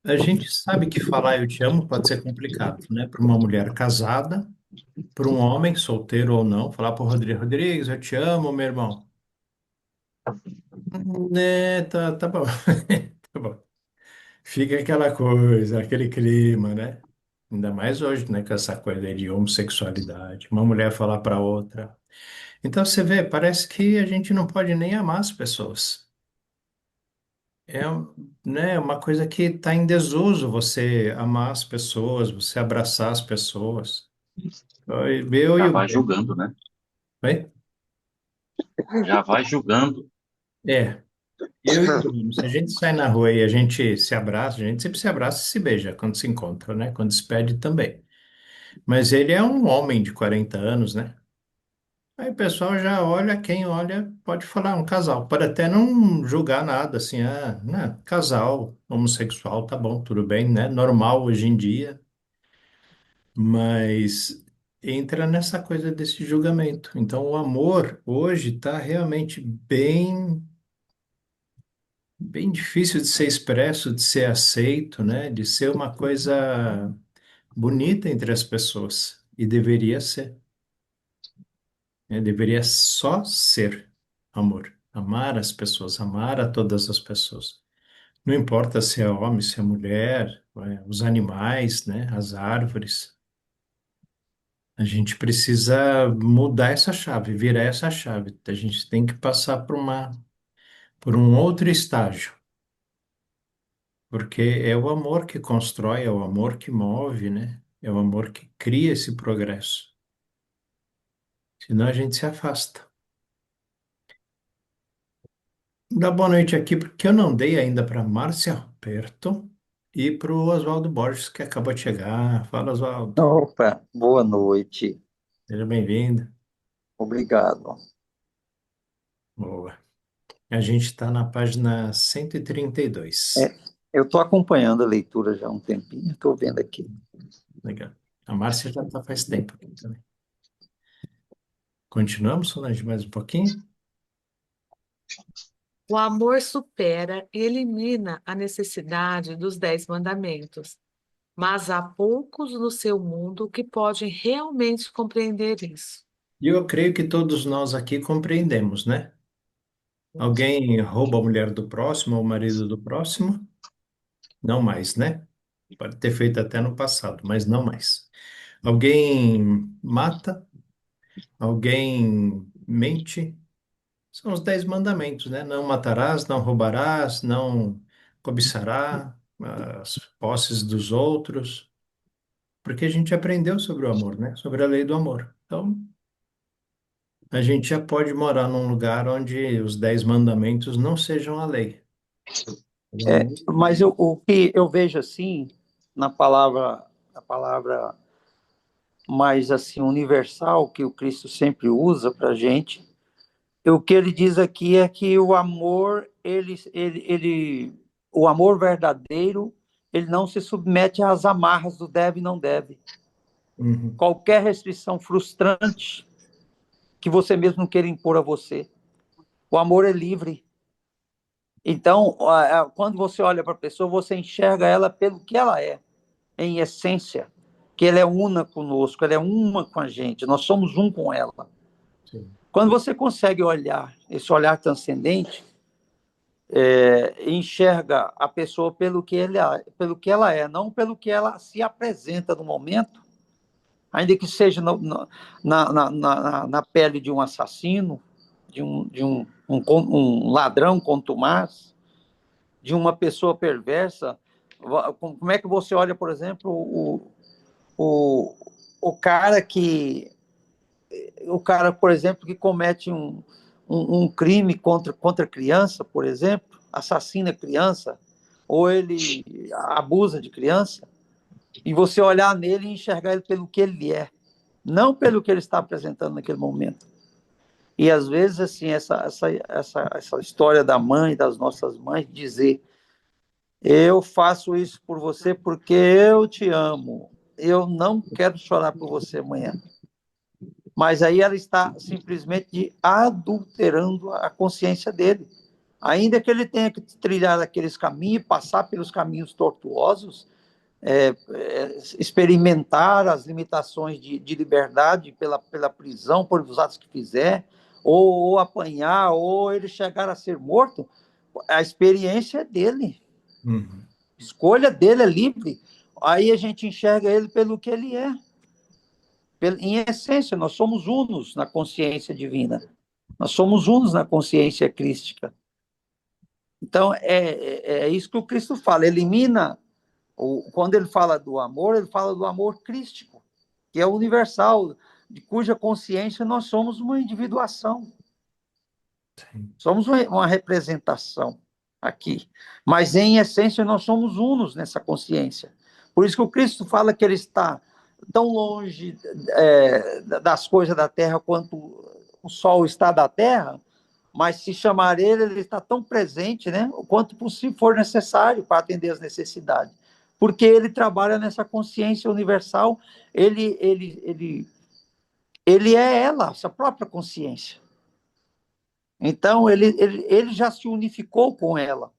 A gente sabe que falar eu te amo pode ser complicado, né? Para uma mulher casada, para um homem, solteiro ou não, falar para o Rodrigo, Rodrigues, eu te amo, meu irmão. Né, tá bom. Tá bom. Fica aquela coisa, aquele clima, né? Ainda mais hoje, né? Com essa coisa aí de homossexualidade. Uma mulher falar para outra. Então você vê, parece que a gente não pode nem amar as pessoas. É, né, uma coisa que está em desuso você amar as pessoas, você abraçar as pessoas. Eu Já e o vai Breno. julgando, né? Oi? Já vai julgando. É. Eu e o Bruno, se a gente sai na rua e a gente se abraça, a gente sempre se abraça e se beija quando se encontra, né? Quando se pede também. Mas ele é um homem de 40 anos, né? Aí o pessoal já olha, quem olha pode falar um casal, pode até não julgar nada, assim, né, casal homossexual, tá bom, tudo bem, né? Normal hoje em dia, mas entra nessa coisa desse julgamento. Então o amor hoje está realmente bem difícil de ser expresso, de ser aceito, né? De ser uma coisa bonita entre as pessoas. E deveria ser, né? Deveria só ser amor. Amar as pessoas, amar a todas as pessoas. Não importa se é homem, se é mulher, os animais, né? As árvores. A gente precisa mudar essa chave, virar essa chave. A gente tem que passar por um outro estágio. Porque é o amor que constrói, é o amor que move, né? É o amor que cria esse progresso. Senão a gente se afasta. Dá boa noite aqui, porque eu não dei ainda para Márcia Roberto e para o Oswaldo Borges, que acabou de chegar. Fala, Oswaldo. Opa, boa noite. Seja bem-vindo. Obrigado. Boa. A gente está na página 132. É, eu estou acompanhando a leitura já há um tempinho, estou vendo aqui. Legal. A Márcia já está faz tempo aqui também. Continuamos, Solange, mais um pouquinho? O amor supera e elimina a necessidade dos 10 mandamentos, mas há poucos no seu mundo que podem realmente compreender isso. E eu creio que todos nós aqui compreendemos, né? Alguém rouba a mulher do próximo ou o marido do próximo? Não mais, né? Pode ter feito até no passado, mas não mais. Alguém mata? Alguém mente? São os 10 mandamentos, né? Não matarás, não roubarás, não cobiçará as posses dos outros, porque a gente aprendeu sobre o amor, né? Sobre a lei do amor. Então, a gente já pode morar num lugar onde os 10 mandamentos não sejam a lei. O amor. Mas o que eu vejo assim, a palavra mais assim universal que o Cristo sempre usa para a gente, o que ele diz aqui é que o amor, o amor verdadeiro, ele não se submete às amarras do deve e não deve. Uhum, Qualquer restrição frustrante que você mesmo não queira impor a você. O amor é livre. Então, quando você olha para a pessoa, você enxerga ela pelo que ela é, em essência, que ela é una conosco, ela é uma com a gente, nós somos um com ela. sim. Quando você consegue olhar, esse olhar transcendente, enxerga a pessoa pelo que ela é, não pelo que ela se apresenta no momento, ainda que seja na pele de um assassino, de um ladrão contumaz, de uma pessoa perversa. Como é que você olha, por exemplo, o, o cara por exemplo, que comete um crime contra criança, por exemplo, assassina criança, ou ele abusa de criança, e você olhar nele e enxergar ele pelo que ele é, não pelo que ele está apresentando naquele momento. E às vezes, assim, essa história da mãe, das nossas mães, dizer: eu faço isso por você porque eu te amo, eu não quero chorar por você amanhã. Mas aí ela está simplesmente adulterando a consciência dele. Ainda que ele tenha que trilhar aqueles caminhos, passar pelos caminhos tortuosos, experimentar as limitações de liberdade pela prisão, por os atos que fizer, ou apanhar, ou ele chegar a ser morto, a experiência é dele. Uhum. Escolha dele é livre. Aí a gente enxerga ele pelo que ele é. Em essência, nós somos unos na consciência divina. Nós somos unos na consciência crística. Então, é isso que o Cristo fala. Elimina, quando ele fala do amor, ele fala do amor crístico, que é universal, de cuja consciência nós somos uma individuação. Sim. Somos uma representação aqui. Mas, em essência, nós somos unos nessa consciência. Por isso que o Cristo fala que ele está tão longe das coisas da terra quanto o sol está da terra, mas se chamar ele, ele está tão presente, né, o quanto possível for necessário para atender as necessidades. Porque ele trabalha nessa consciência universal, ele é ela, essa própria consciência. Então, ele já se unificou com ela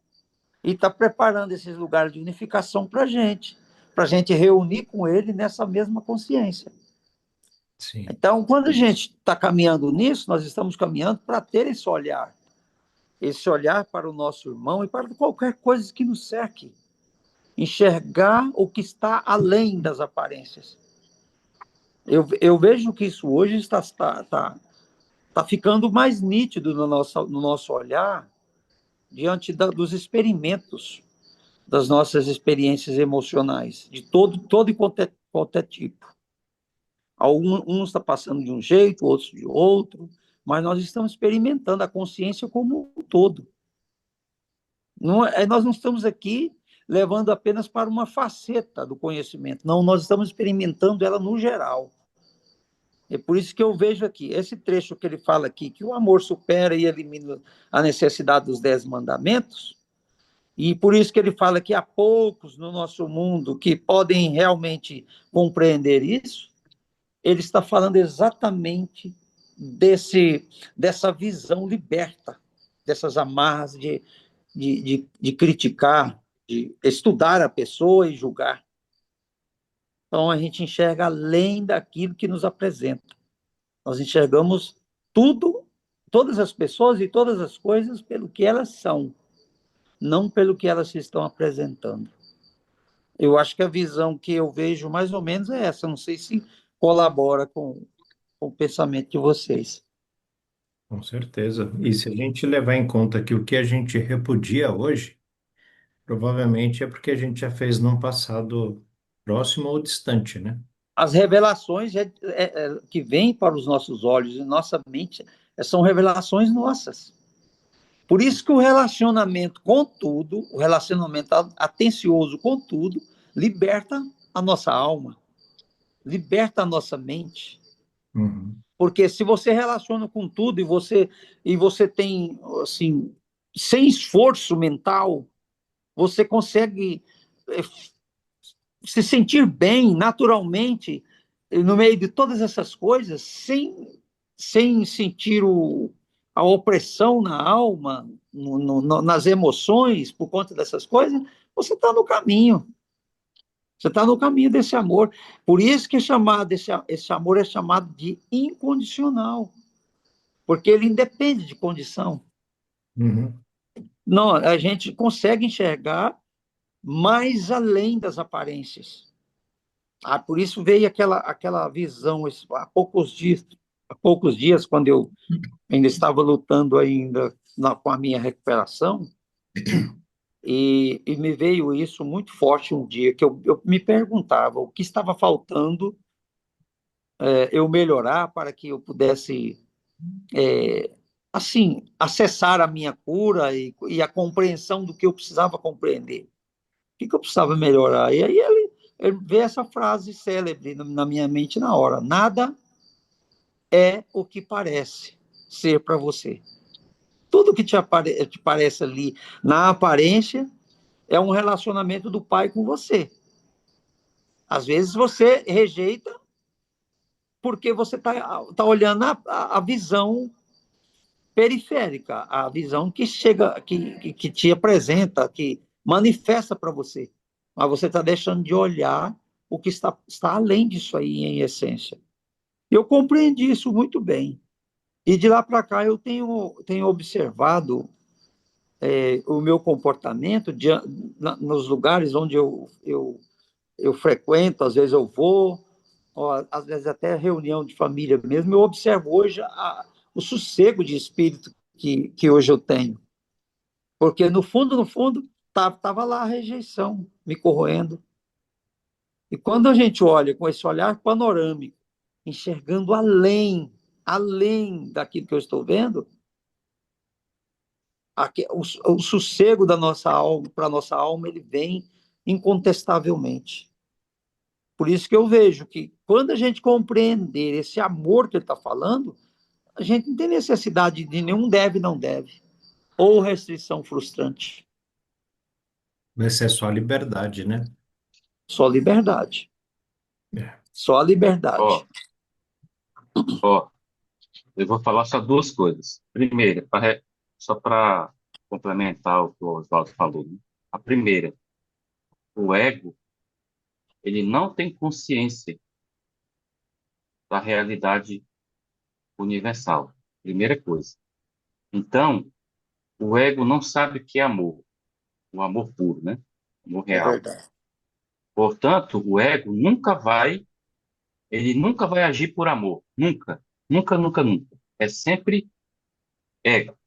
e está preparando esses lugares de unificação para a gente reunir com ele nessa mesma consciência. Sim. Então, quando a gente está caminhando nisso, nós estamos caminhando para ter esse olhar para o nosso irmão e para qualquer coisa que nos cerque, enxergar o que está além das aparências. Eu vejo que isso hoje está ficando mais nítido no nosso olhar, diante dos experimentos, das nossas experiências emocionais, de todo e qualquer tipo. Alguns está passando de um jeito, outros de outro, mas nós estamos experimentando a consciência como um todo. Nós não estamos aqui levando apenas para uma faceta do conhecimento, não, nós estamos experimentando ela no geral. É por isso que eu vejo aqui, esse trecho que ele fala aqui, que o amor supera e elimina a necessidade dos 10 mandamentos, e por isso que ele fala que há poucos no nosso mundo que podem realmente compreender isso. Ele está falando exatamente dessa visão liberta, dessas amarras de criticar, de estudar a pessoa e julgar. Então, a gente enxerga além daquilo que nos apresenta. Nós enxergamos tudo, todas as pessoas e todas as coisas pelo que elas são, não pelo que elas se estão apresentando. Eu acho que a visão que eu vejo mais ou menos é essa. Não sei se colabora com o pensamento de vocês. Com certeza. E se a gente levar em conta que o que a gente repudia hoje, provavelmente é porque a gente já fez num passado próximo ou distante, né? As revelações que vêm para os nossos olhos e nossa mente são revelações nossas. Por isso que o relacionamento com tudo, o relacionamento atencioso com tudo, liberta a nossa alma, liberta a nossa mente. Uhum. Porque se você relaciona com tudo e você tem, assim, sem esforço mental, você consegue se sentir bem naturalmente no meio de todas essas coisas, sem sentir a opressão na alma, nas emoções, por conta dessas coisas, você está no caminho. Você está no caminho desse amor. Por isso que esse amor é chamado de incondicional, porque ele independe de condição. Uhum. Não, a gente consegue enxergar mais além das aparências. Por isso veio aquela visão há poucos dias, quando eu ainda estava lutando com a minha recuperação, e me veio isso muito forte um dia, que eu me perguntava o que estava faltando eu melhorar para que eu pudesse, assim, acessar a minha cura e a compreensão do que eu precisava compreender. O que eu precisava melhorar? E aí ele veio essa frase célebre na minha mente na hora: nada é o que parece ser para você. Tudo que te parece ali na aparência é um relacionamento do pai com você. Às vezes você rejeita porque você tá olhando a visão periférica, a visão que chega, que te apresenta, que manifesta para você. Mas você está deixando de olhar o que está além disso aí, em essência. Eu compreendi isso muito bem. E de lá para cá eu tenho observado o meu comportamento nos lugares onde eu frequento, às vezes eu vou, ó, às vezes até reunião de família mesmo, eu observo hoje o sossego de espírito que hoje eu tenho. Porque no fundo, estava lá a rejeição me corroendo. E quando a gente olha com esse olhar panorâmico, enxergando além daquilo que eu estou vendo, o sossego da nossa alma, para a nossa alma, ele vem incontestavelmente. Por isso que eu vejo que quando a gente compreender esse amor que ele está falando, a gente não tem necessidade de nenhum deve, não deve, ou restrição frustrante. Vai ser só liberdade, né? Só liberdade. É. Só liberdade. Ó, ó, eu vou falar só duas coisas. Primeira, só para complementar o que o Oswaldo falou, né? A primeira, o ego, ele não tem consciência da realidade universal. Primeira coisa. Então, o ego não sabe o que é amor, o amor puro, né? Amor É real. verdade. Portanto, o ego ele nunca vai agir por amor. Nunca. Nunca, nunca, nunca. É sempre ego.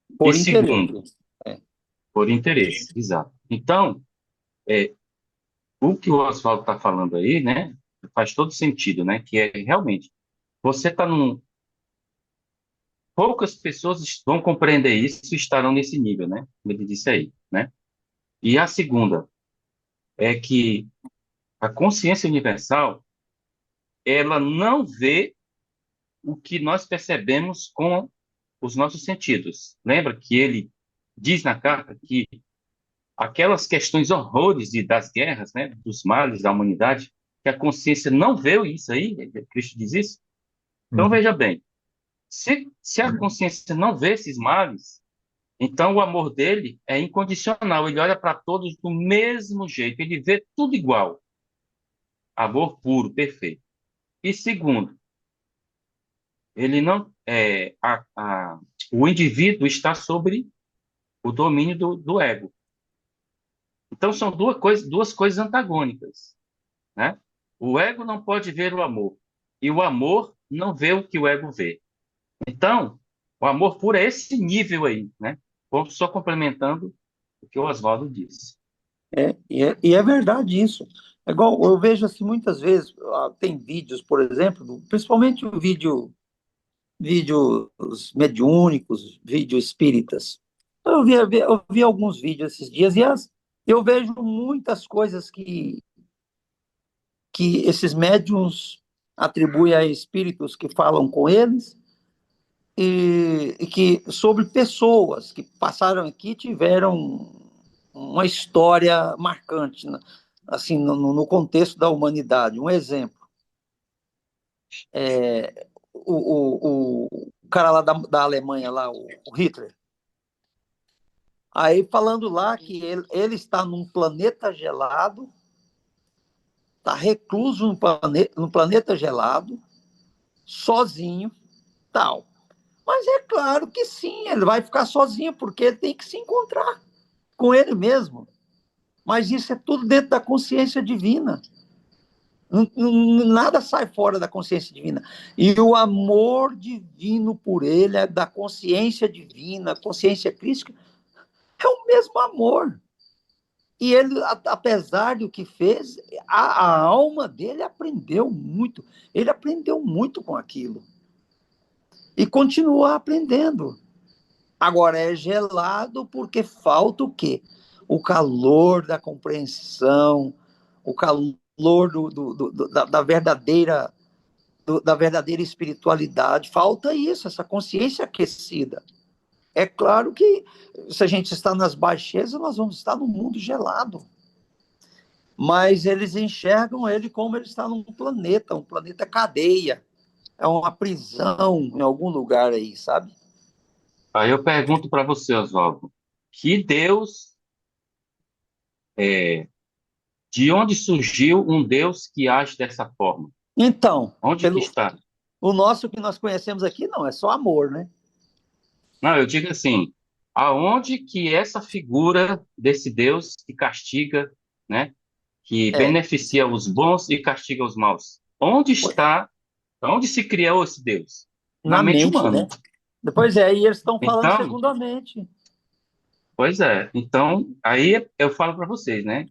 E Por segundo, interesse. É, por interesse. Exato. Então, é, o que o Oswaldo está falando aí, né? Faz todo sentido, né? Que é realmente, você está num. Poucas pessoas vão compreender isso e estarão nesse nível, né? Como ele disse aí, né? E a segunda é que a consciência universal, ela não vê o que nós percebemos com os nossos sentidos. Lembra que ele diz na carta que aquelas questões horrores das guerras, né, dos males da humanidade, que a consciência não vê isso aí, Cristo diz isso. Então Uhum. veja bem, se a consciência não vê esses males, então o amor dele é incondicional, ele olha para todos do mesmo jeito, ele vê tudo igual. Amor puro, perfeito. E segundo, ele não o indivíduo está sobre o domínio do ego. Então são duas coisas antagônicas, né? O ego não pode ver o amor e o amor não vê o que o ego vê. Então, o amor puro é esse nível aí, né? Vou só complementando o que o Oswaldo disse. e é verdade isso. É igual, eu vejo assim muitas vezes, tem vídeos, por exemplo, principalmente o vídeos mediúnicos, vídeos espíritas. Eu vi alguns vídeos esses dias e eu vejo muitas coisas que esses médiums atribuem a espíritos que falam com eles e que sobre pessoas que passaram aqui e tiveram uma história marcante, né? Assim, no contexto da humanidade. Um exemplo, o cara lá da Alemanha, lá, o Hitler, aí falando lá que ele está num planeta gelado, está recluso num planeta gelado, sozinho, tal. Mas é claro que sim, ele vai ficar sozinho, porque ele tem que se encontrar com ele mesmo. Mas isso é tudo dentro da consciência divina. Nada sai fora da consciência divina. E o amor divino por ele, da consciência divina, consciência crística, é o mesmo amor. E ele, apesar do que fez, a alma dele aprendeu muito. Ele aprendeu muito com aquilo. E continua aprendendo. Agora, é gelado porque falta o quê? O calor da compreensão, o calor da verdadeira espiritualidade. Falta isso, essa consciência aquecida. É claro que se a gente está nas baixezas, nós vamos estar no mundo gelado. Mas eles enxergam ele como ele está num planeta, um planeta cadeia. É uma prisão em algum lugar aí, sabe? Aí eu pergunto para você, Oswaldo, que Deus, de onde surgiu um Deus que age dessa forma? Então, Onde que está? o nosso que nós conhecemos aqui não, é só amor, né? Não, eu digo assim, aonde que essa figura desse Deus que castiga, né, que É, beneficia os bons e castiga os maus? Onde está, onde se criou esse Deus? Na na mente mente, né? humana. Depois e eles estão falando Então, segundo a mente. pois é. Então, aí eu falo para vocês, né?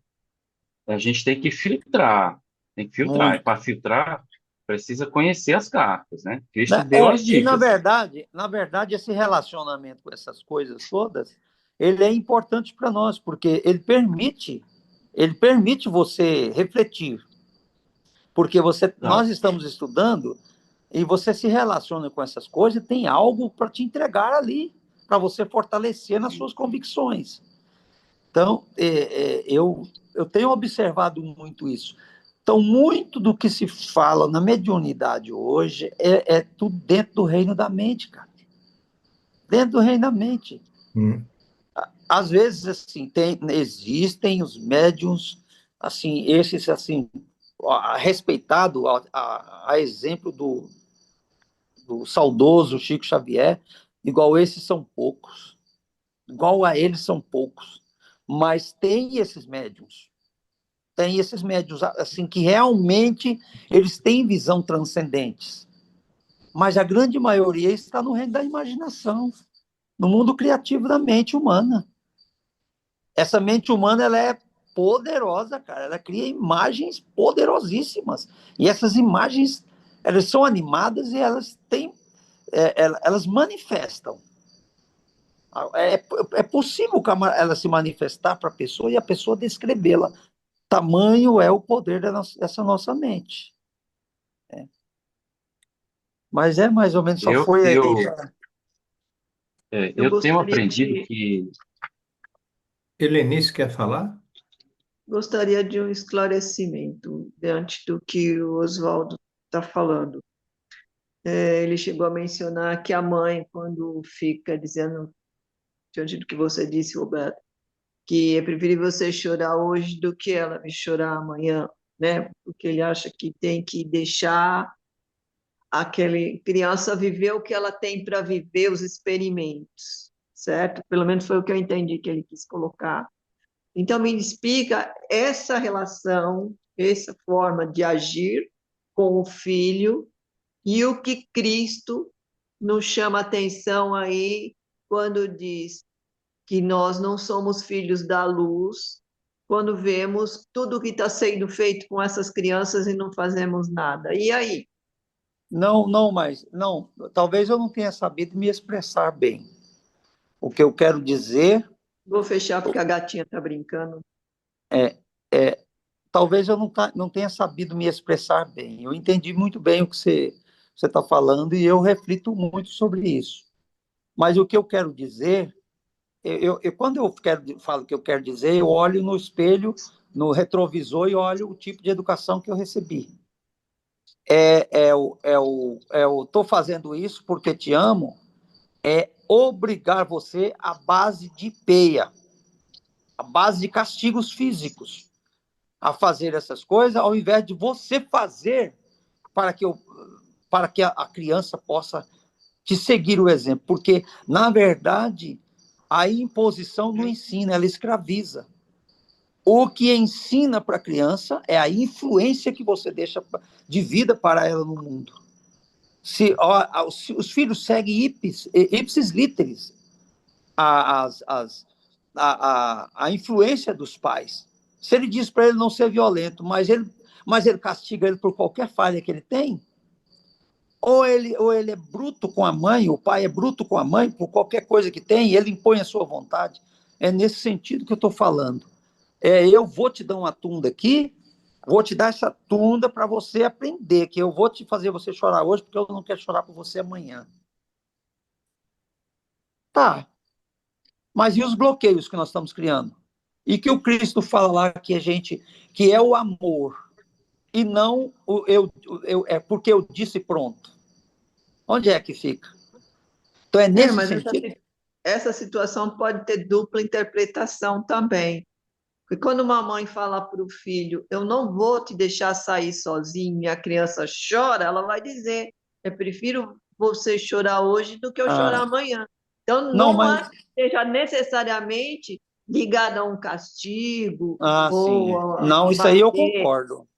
A gente tem que filtrar, tem que filtrar. E Muito. para filtrar, precisa conhecer as cartas, né? Cristo Né? deu as E na dicas. verdade, esse relacionamento com essas coisas todas, ele é importante para nós, porque ele permite você refletir, porque nós Exato. estamos estudando e você se relaciona com essas coisas, e tem algo para te entregar ali, para você fortalecer nas suas convicções. Então, eu tenho observado muito isso. Então, muito do que se fala na mediunidade hoje é tudo dentro do reino da mente, cara. Dentro do reino da mente. Hum. Às vezes, assim, existem os médiums, assim, esses, assim, respeitado a exemplo do saudoso Chico Xavier, igual esses são poucos. Igual a eles são poucos. Mas tem esses médiums assim que realmente eles têm visão transcendentes, mas a grande maioria está no reino da imaginação, no mundo criativo da mente humana. Essa mente humana ela é poderosa, cara, ela cria imagens poderosíssimas, e essas imagens elas são animadas e elas têm elas manifestam. É possível ela se manifestar para a pessoa e a pessoa descrevê-la. Tamanho é o poder dessa nossa mente. Mas é mais ou menos, só Eu, foi aí. eu, Eu eu tenho gostaria aprendido de, que Helenice quer falar? gostaria de um esclarecimento diante do que o Oswaldo está falando. Ele chegou a mencionar que a mãe, quando fica dizendo, diante do que você disse, Roberto, que é preferível você chorar hoje do que ela me chorar amanhã, né? Porque ele acha que tem que deixar aquela criança viver o que ela tem para viver, os experimentos, certo? Pelo menos foi o que eu entendi que ele quis colocar. Então, me explica essa relação, essa forma de agir com o filho e o que Cristo nos chama a atenção aí quando diz que nós não somos filhos da luz, quando vemos tudo o que está sendo feito com essas crianças e não fazemos nada. E aí? Não, não, mas não, talvez eu não tenha sabido me expressar bem. O que eu quero dizer Vou fechar porque a gatinha está brincando. é, talvez eu não tenha sabido me expressar bem. Eu entendi muito bem o que você está falando e eu reflito muito sobre isso. Mas o que eu quero dizer, quando falo o que eu quero dizer, eu olho no espelho, no retrovisor e olho o tipo de educação que eu recebi. Estou fazendo isso porque te amo, é obrigar você à base de peia, à base de castigos físicos, a fazer essas coisas, ao invés de você fazer para que a criança possa te seguir o exemplo. Porque, na verdade, a imposição não ensina, ela escraviza. O que ensina para a criança é a influência que você deixa de vida para ela no mundo. Se os filhos seguem ipsis literis a influência dos pais. Se ele diz para ele não ser violento, mas ele castiga ele por qualquer falha que ele tem, ou ele é bruto com a mãe, o pai é bruto com a mãe por qualquer coisa que tem, e ele impõe a sua vontade. É nesse sentido que eu estou falando. Eu vou te dar uma tunda aqui, vou te dar essa tunda para você aprender, que eu vou te fazer você chorar hoje, porque eu não quero chorar por você amanhã. Tá, mas e os bloqueios que nós estamos criando? E que o Cristo fala lá que é o amor, e não é porque eu disse pronto. Onde é que fica? Então é nesse Mas sentido. essa situação pode ter dupla interpretação também. Porque quando uma mãe fala para o filho, eu não vou te deixar sair sozinho, e a criança chora, ela vai dizer, eu prefiro você chorar hoje do que eu chorar Ah, amanhã. Então, não, não mas é que seja necessariamente ligado a um castigo sim. ou Não, a isso aí eu bater, concordo.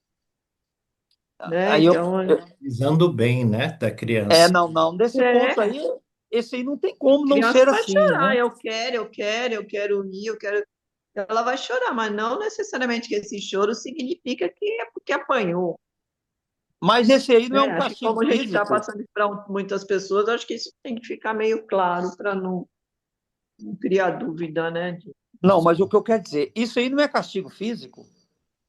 né? Aí Então, Visando o bem, né, da criança. não, desse ponto é, aí, esse aí não tem como não criança ser vai assim, chorar, né? eu quero ir, eu quero. Ela vai chorar, mas não necessariamente que esse choro significa que é porque apanhou. Mas esse aí não é um Acho que castigo como a gente está físico. passando para muitas pessoas, acho que isso tem que ficar meio claro para não criar dúvida, né? Não, mas o que eu quero dizer, isso aí não é castigo físico?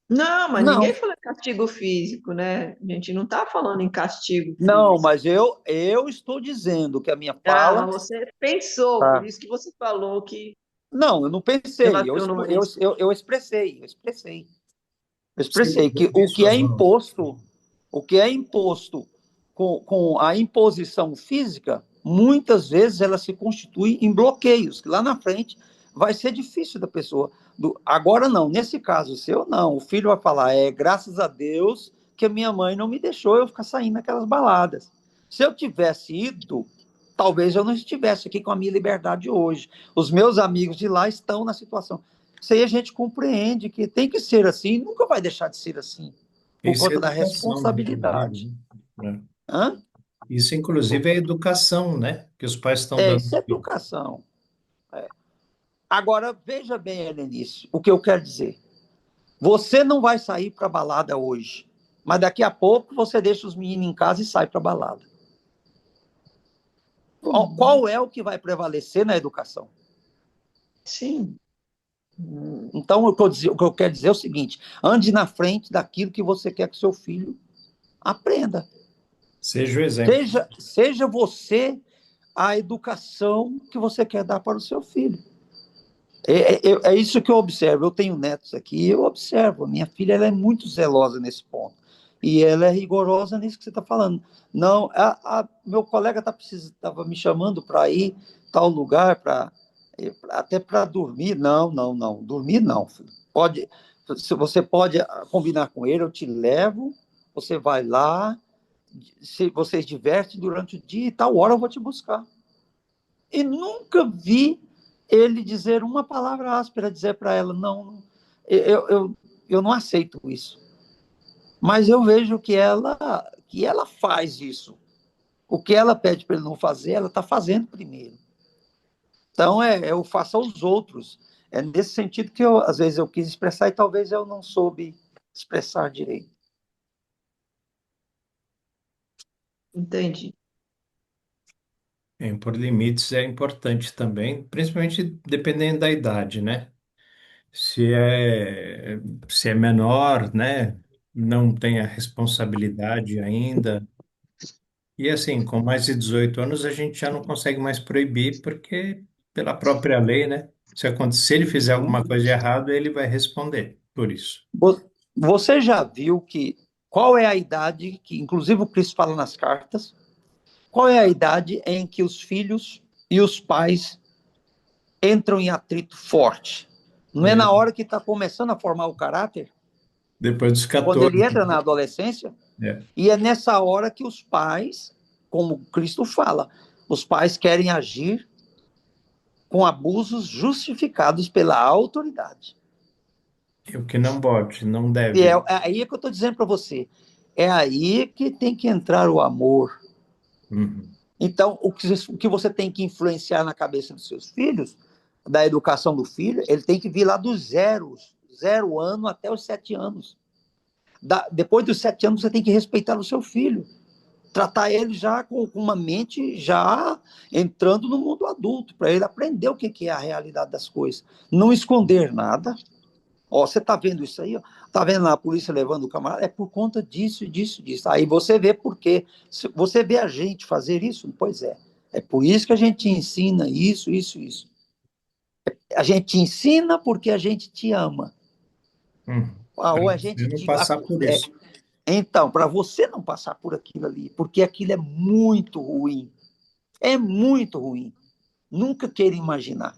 Não, mas ninguém Não. falou em castigo físico, né? A gente não está falando em castigo Não, físico. mas eu estou dizendo que a minha Ah, fala. mas você pensou, por Tá. isso que você falou que Não, eu não pensei, relacionou isso. eu expressei, eu expressei. Eu Sim, expressei que vi suas mãos. o que é imposto com a imposição física, muitas vezes ela se constitui em bloqueios, que lá na frente vai ser difícil da pessoa. Agora não, nesse caso seu, não. O filho vai falar, graças a Deus que a minha mãe não me deixou eu ficar saindo naquelas baladas. Se eu tivesse ido, talvez eu não estivesse aqui com a minha liberdade hoje. Os meus amigos de lá estão na situação. Isso aí a gente compreende que tem que ser assim, nunca vai deixar de ser assim, por Isso é conta da educação, responsabilidade. inclusive, né? Hã? Isso, inclusive, é educação, né? Que os pais estão É, dando. isso é educação. Agora, veja bem, Helenice, o que eu quero dizer. Você não vai sair para balada hoje, mas daqui a pouco você deixa os meninos em casa e sai para balada. Qual é o que vai prevalecer na educação? Sim. Então, o que eu quero dizer é o seguinte: ande na frente daquilo que você quer que seu filho aprenda. Seja o exemplo. Seja você a educação que você quer dar para o seu filho. É isso que eu observo. Eu tenho netos aqui e eu observo. Minha filha ela é muito zelosa nesse ponto. E ela é rigorosa nisso que você está falando. Não, meu colega estava me chamando para ir tal lugar, até para dormir. Não, não, não. Dormir não, filho. Se você pode combinar com ele, eu te levo, você vai lá, se vocês divertem durante o dia e tal hora eu vou te buscar. E nunca vi ele dizer uma palavra áspera, dizer para ela, não, eu não aceito isso. Mas eu vejo que ela faz isso. O que ela pede para ele não fazer, ela está fazendo primeiro. Então, eu faço aos outros. É nesse sentido que às vezes eu quis expressar e talvez eu não soube expressar direito. Entendi. Impor limites é importante também, principalmente dependendo da idade, né? Se é, se é menor, né? Não tem a responsabilidade ainda. E assim, com mais de 18 anos, a gente já não consegue mais proibir, porque pela própria lei, né? Se ele fizer alguma coisa de errado, ele vai responder por isso. Você já viu qual é a idade que, inclusive o Cristo fala nas cartas, qual é a idade em que os filhos e os pais entram em atrito forte? Não é É, na hora que está começando a formar o caráter? depois dos Quando 14. ele entra na adolescência? É. E é nessa hora que os pais, como Cristo fala, os pais querem agir com abusos justificados pela autoridade. E o que não pode, não E é deve. aí que eu estou dizendo para você. É aí que tem que entrar o amor. Uhum. Então, o que você tem que influenciar na cabeça dos seus filhos, da educação do filho, ele tem que vir lá dos zero ano até os 7 anos. Depois dos 7 anos, você tem que respeitar o seu filho, tratar ele já com uma mente já entrando no mundo adulto, para ele aprender o que é a realidade das coisas. Não esconder nada. Ó, você está vendo isso aí? Ó? Tá vendo lá a polícia levando o camarada? É por conta disso, disso, disso. Aí você vê por quê. Você vê a gente fazer isso? Pois é. É por isso que a gente ensina isso, isso, isso. A gente te ensina porque a gente te ama. Para Ou a você gente não te. passar por É, isso. então, para você não passar por aquilo ali, porque aquilo é muito ruim. É muito ruim. Nunca queira imaginar.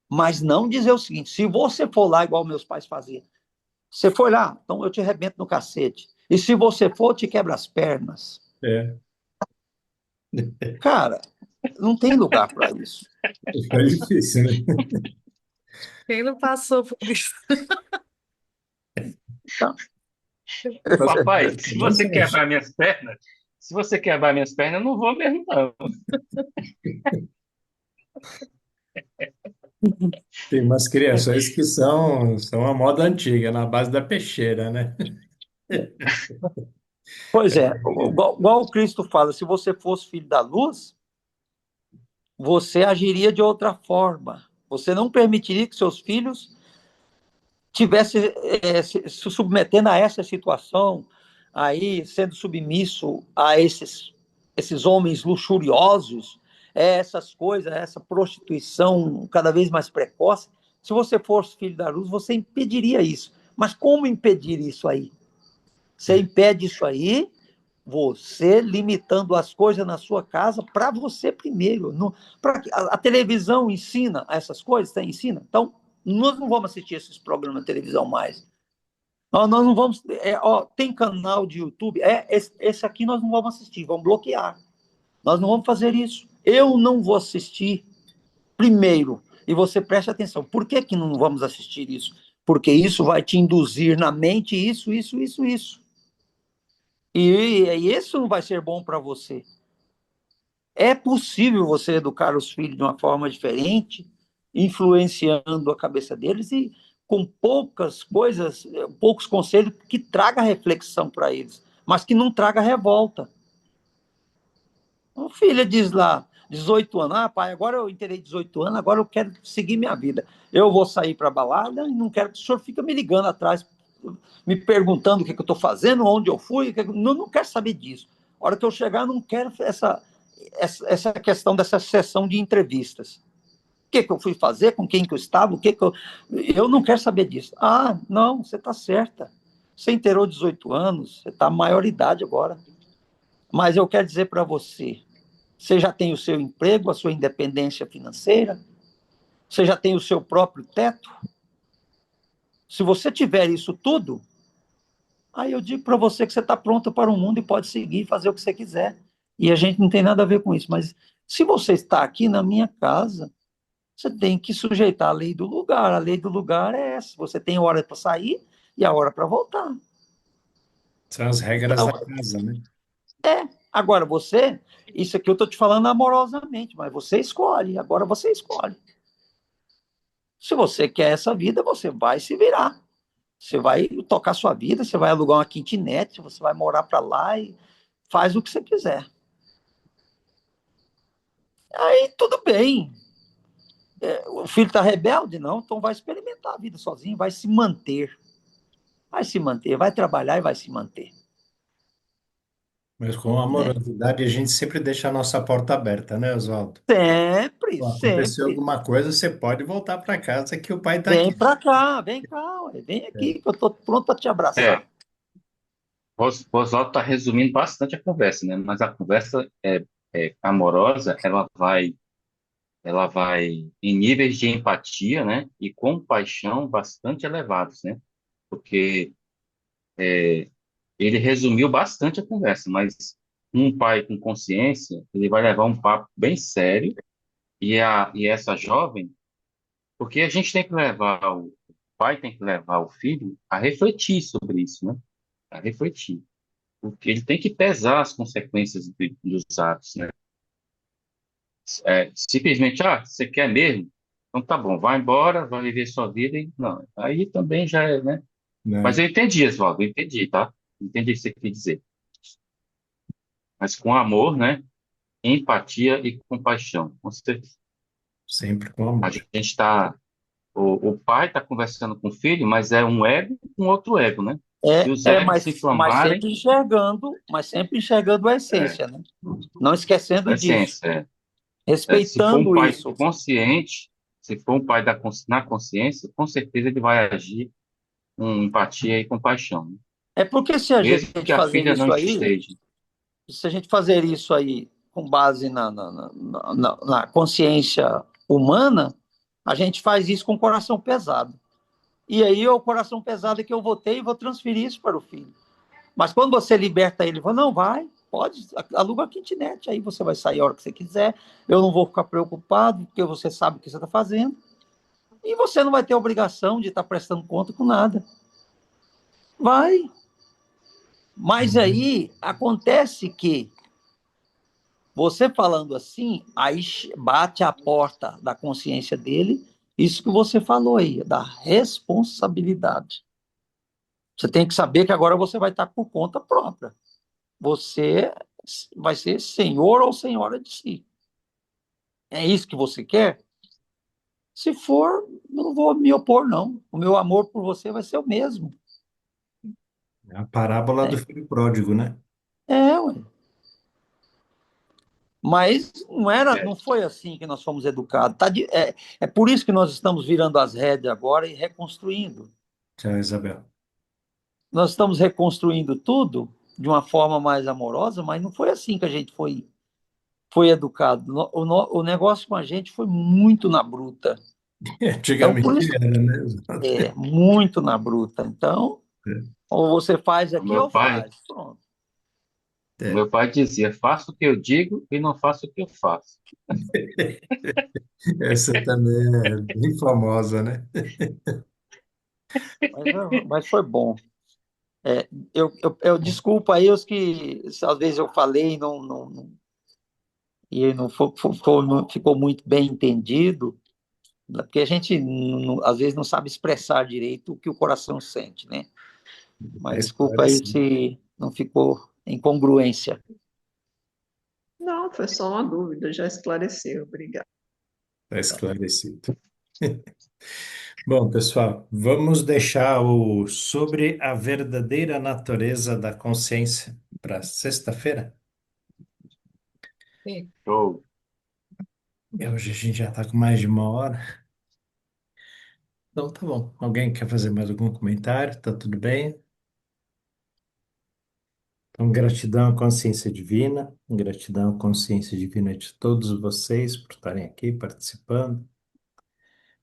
Mas não dizer o seguinte: se você for lá, igual meus pais faziam, você foi lá, então eu te arrebento no cacete. E se você for, eu te quebra as pernas. É, Cara, não tem lugar para isso. fica difícil, né? Quem não passou por isso? Tá? Papai, se Mas, você quebrar minhas pernas, se você quebrar minhas pernas, eu não vou mesmo, não. tem umas criações que são a moda antiga, na base da peixeira, né? Pois é, igual o Cristo fala, se você fosse filho da luz, você agiria de outra forma. Você não permitiria que seus filhos tivessem se submetendo a essa situação, aí sendo submisso a esses homens luxuriosos, essas coisas, essa prostituição cada vez mais precoce. Se você fosse filho da luz, você impediria isso. Mas como impedir isso aí? Você impede isso aí você limitando as coisas na sua casa para você primeiro. A televisão ensina essas coisas? Tá, ensina. Então, nós não vamos assistir esses programas de televisão mais. Nós não vamos. Tem canal de YouTube. Esse aqui nós não vamos assistir, vamos bloquear. Nós não vamos fazer isso. Eu não vou assistir primeiro. E você preste atenção. Por que não vamos assistir isso? Porque isso vai te induzir na mente isso, isso, isso, isso. E isso não vai ser bom para você. É possível você educar os filhos de uma forma diferente, influenciando a cabeça deles e com poucas coisas, poucos conselhos que traga reflexão para eles, mas que não traga revolta. O filho diz lá, 18 anos, pai, agora eu terei 18 anos, agora eu quero seguir minha vida. Eu vou sair para a balada e não quero que o senhor fique me ligando atrás, me perguntando o que eu estou fazendo, onde eu fui, não quero saber disso. A hora que eu chegar, não quero essa questão dessa sessão de entrevistas. O que eu fui fazer, com quem que eu estava, eu não quero saber disso. Não, você está certa. Você inteirou 18 anos, você está maioridade agora. Mas eu quero dizer para você, você já tem o seu emprego, a sua independência financeira, você já tem o seu próprio teto. Se você tiver isso tudo, aí eu digo para você que você está pronto para o mundo e pode seguir e fazer o que você quiser. E a gente não tem nada a ver com isso. Mas se você está aqui na minha casa, você tem que sujeitar a lei do lugar. A lei do lugar é essa. Você tem hora para sair e a hora para voltar. São as regras da casa, né? Agora isso aqui eu estou te falando amorosamente, mas você escolhe. Agora você escolhe. Se você quer essa vida, você vai se virar. Você vai tocar sua vida, você vai alugar uma kitnet, você vai morar para lá e faz o que você quiser. Aí tudo bem. O filho está rebelde? Não, então vai experimentar a vida sozinho, vai se manter. Vai se manter, vai trabalhar e vai se manter. Mas com Né? amorosidade, a gente sempre deixa a nossa porta aberta, né, Oswaldo? Sempre, Bom, aconteceu sempre. alguma coisa, você pode voltar para casa que o pai está Vem aqui. para cá, ué, vem aqui, que eu estou pronto para te abraçar. O Oswaldo está resumindo bastante a conversa, né? Mas a conversa amorosa, ela vai em níveis de empatia, né? E compaixão bastante elevados, né? Porque ele resumiu bastante a conversa, mas um pai com consciência, ele vai levar um papo bem sério e essa jovem, porque a gente tem que levar o pai tem que levar o filho a refletir sobre isso, né? A refletir, porque ele tem que pesar as consequências dos atos, né? Simplesmente, você quer mesmo? Então tá bom, vai embora, vai viver sua vida e não, aí também já é, né? Mas Né? eu entendi, Oswaldo, eu entendi, tá? Entendi o que você quer dizer. Mas com amor, né? Empatia e compaixão. Sempre com A amor. gente está. O pai está conversando com o filho, mas é um ego com outro ego, né? Se os egos se Mas inflamarem, sempre enxergando a é, essência, né? Não esquecendo a disso, essência. Se for um respeitando pai isso. consciente, se for um pai na consciência, com certeza ele vai agir com empatia e compaixão, né? É porque se a Mesmo gente que a fazer filha não isso aí, esteja. se a gente fazer isso aí com base na consciência humana, a gente faz isso com o coração pesado. E aí o coração pesado é que eu vou ter e vou transferir isso para o filho. Mas quando você liberta ele, fala, não, vai, pode, aluga a kitnet, aí você vai sair a hora que você quiser, eu não vou ficar preocupado, porque você sabe o que você está fazendo, e você não vai ter obrigação de estar prestando conta com nada. Vai. Mas Uhum. aí acontece que você falando assim, aí bate a porta da consciência dele, isso que você falou aí, da responsabilidade. Você tem que saber que agora você vai estar por conta própria. você vai ser senhor ou senhora de si. É isso que você quer? Se for, eu não vou me opor, não. O meu amor por você vai ser o mesmo. É a parábola do É, filho pródigo, né? ué. Mas É, não foi assim que nós fomos educados. É por isso que nós estamos virando as rédeas agora e reconstruindo. Tchau, Isabel. Nós estamos reconstruindo tudo de uma forma mais amorosa, mas não foi assim que a gente foi educado. O negócio com a gente foi muito na bruta. Então, por Antigamente isso, era, né? muito na bruta. Então, ou você faz o aqui meu ou pai, faz. Pronto. o É. meu pai dizia, faço o que eu digo e não faço o que eu faço. Essa também é bem famosa, né? Mas foi bom. Desculpa aí os que às vezes eu falei e não ficou muito bem entendido, porque a gente às vezes não sabe expressar direito o que o coração sente, né? Está Mas desculpa aí esclarecido. se não ficou em congruência. Não, foi só uma dúvida, já esclareceu, obrigada. Está esclarecido. Bom, pessoal, vamos deixar o sobre a verdadeira natureza da consciência para sexta-feira. Sim. Show. E hoje a gente já está com mais de uma hora. Então, tá bom. Alguém quer fazer mais algum comentário? Tá tudo bem? Então, gratidão à consciência divina, gratidão à consciência divina de todos vocês por estarem aqui participando.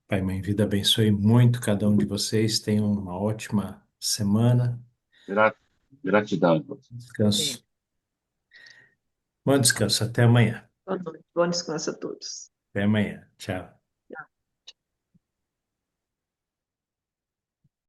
Pai, Mãe, Vida abençoe muito cada um de vocês. Tenham uma ótima semana. Gra- Gratidão, irmão. Sim. Descanso. Bom descanso. Até amanhã. Boa noite, bom descanso a todos. Até amanhã. Tchau.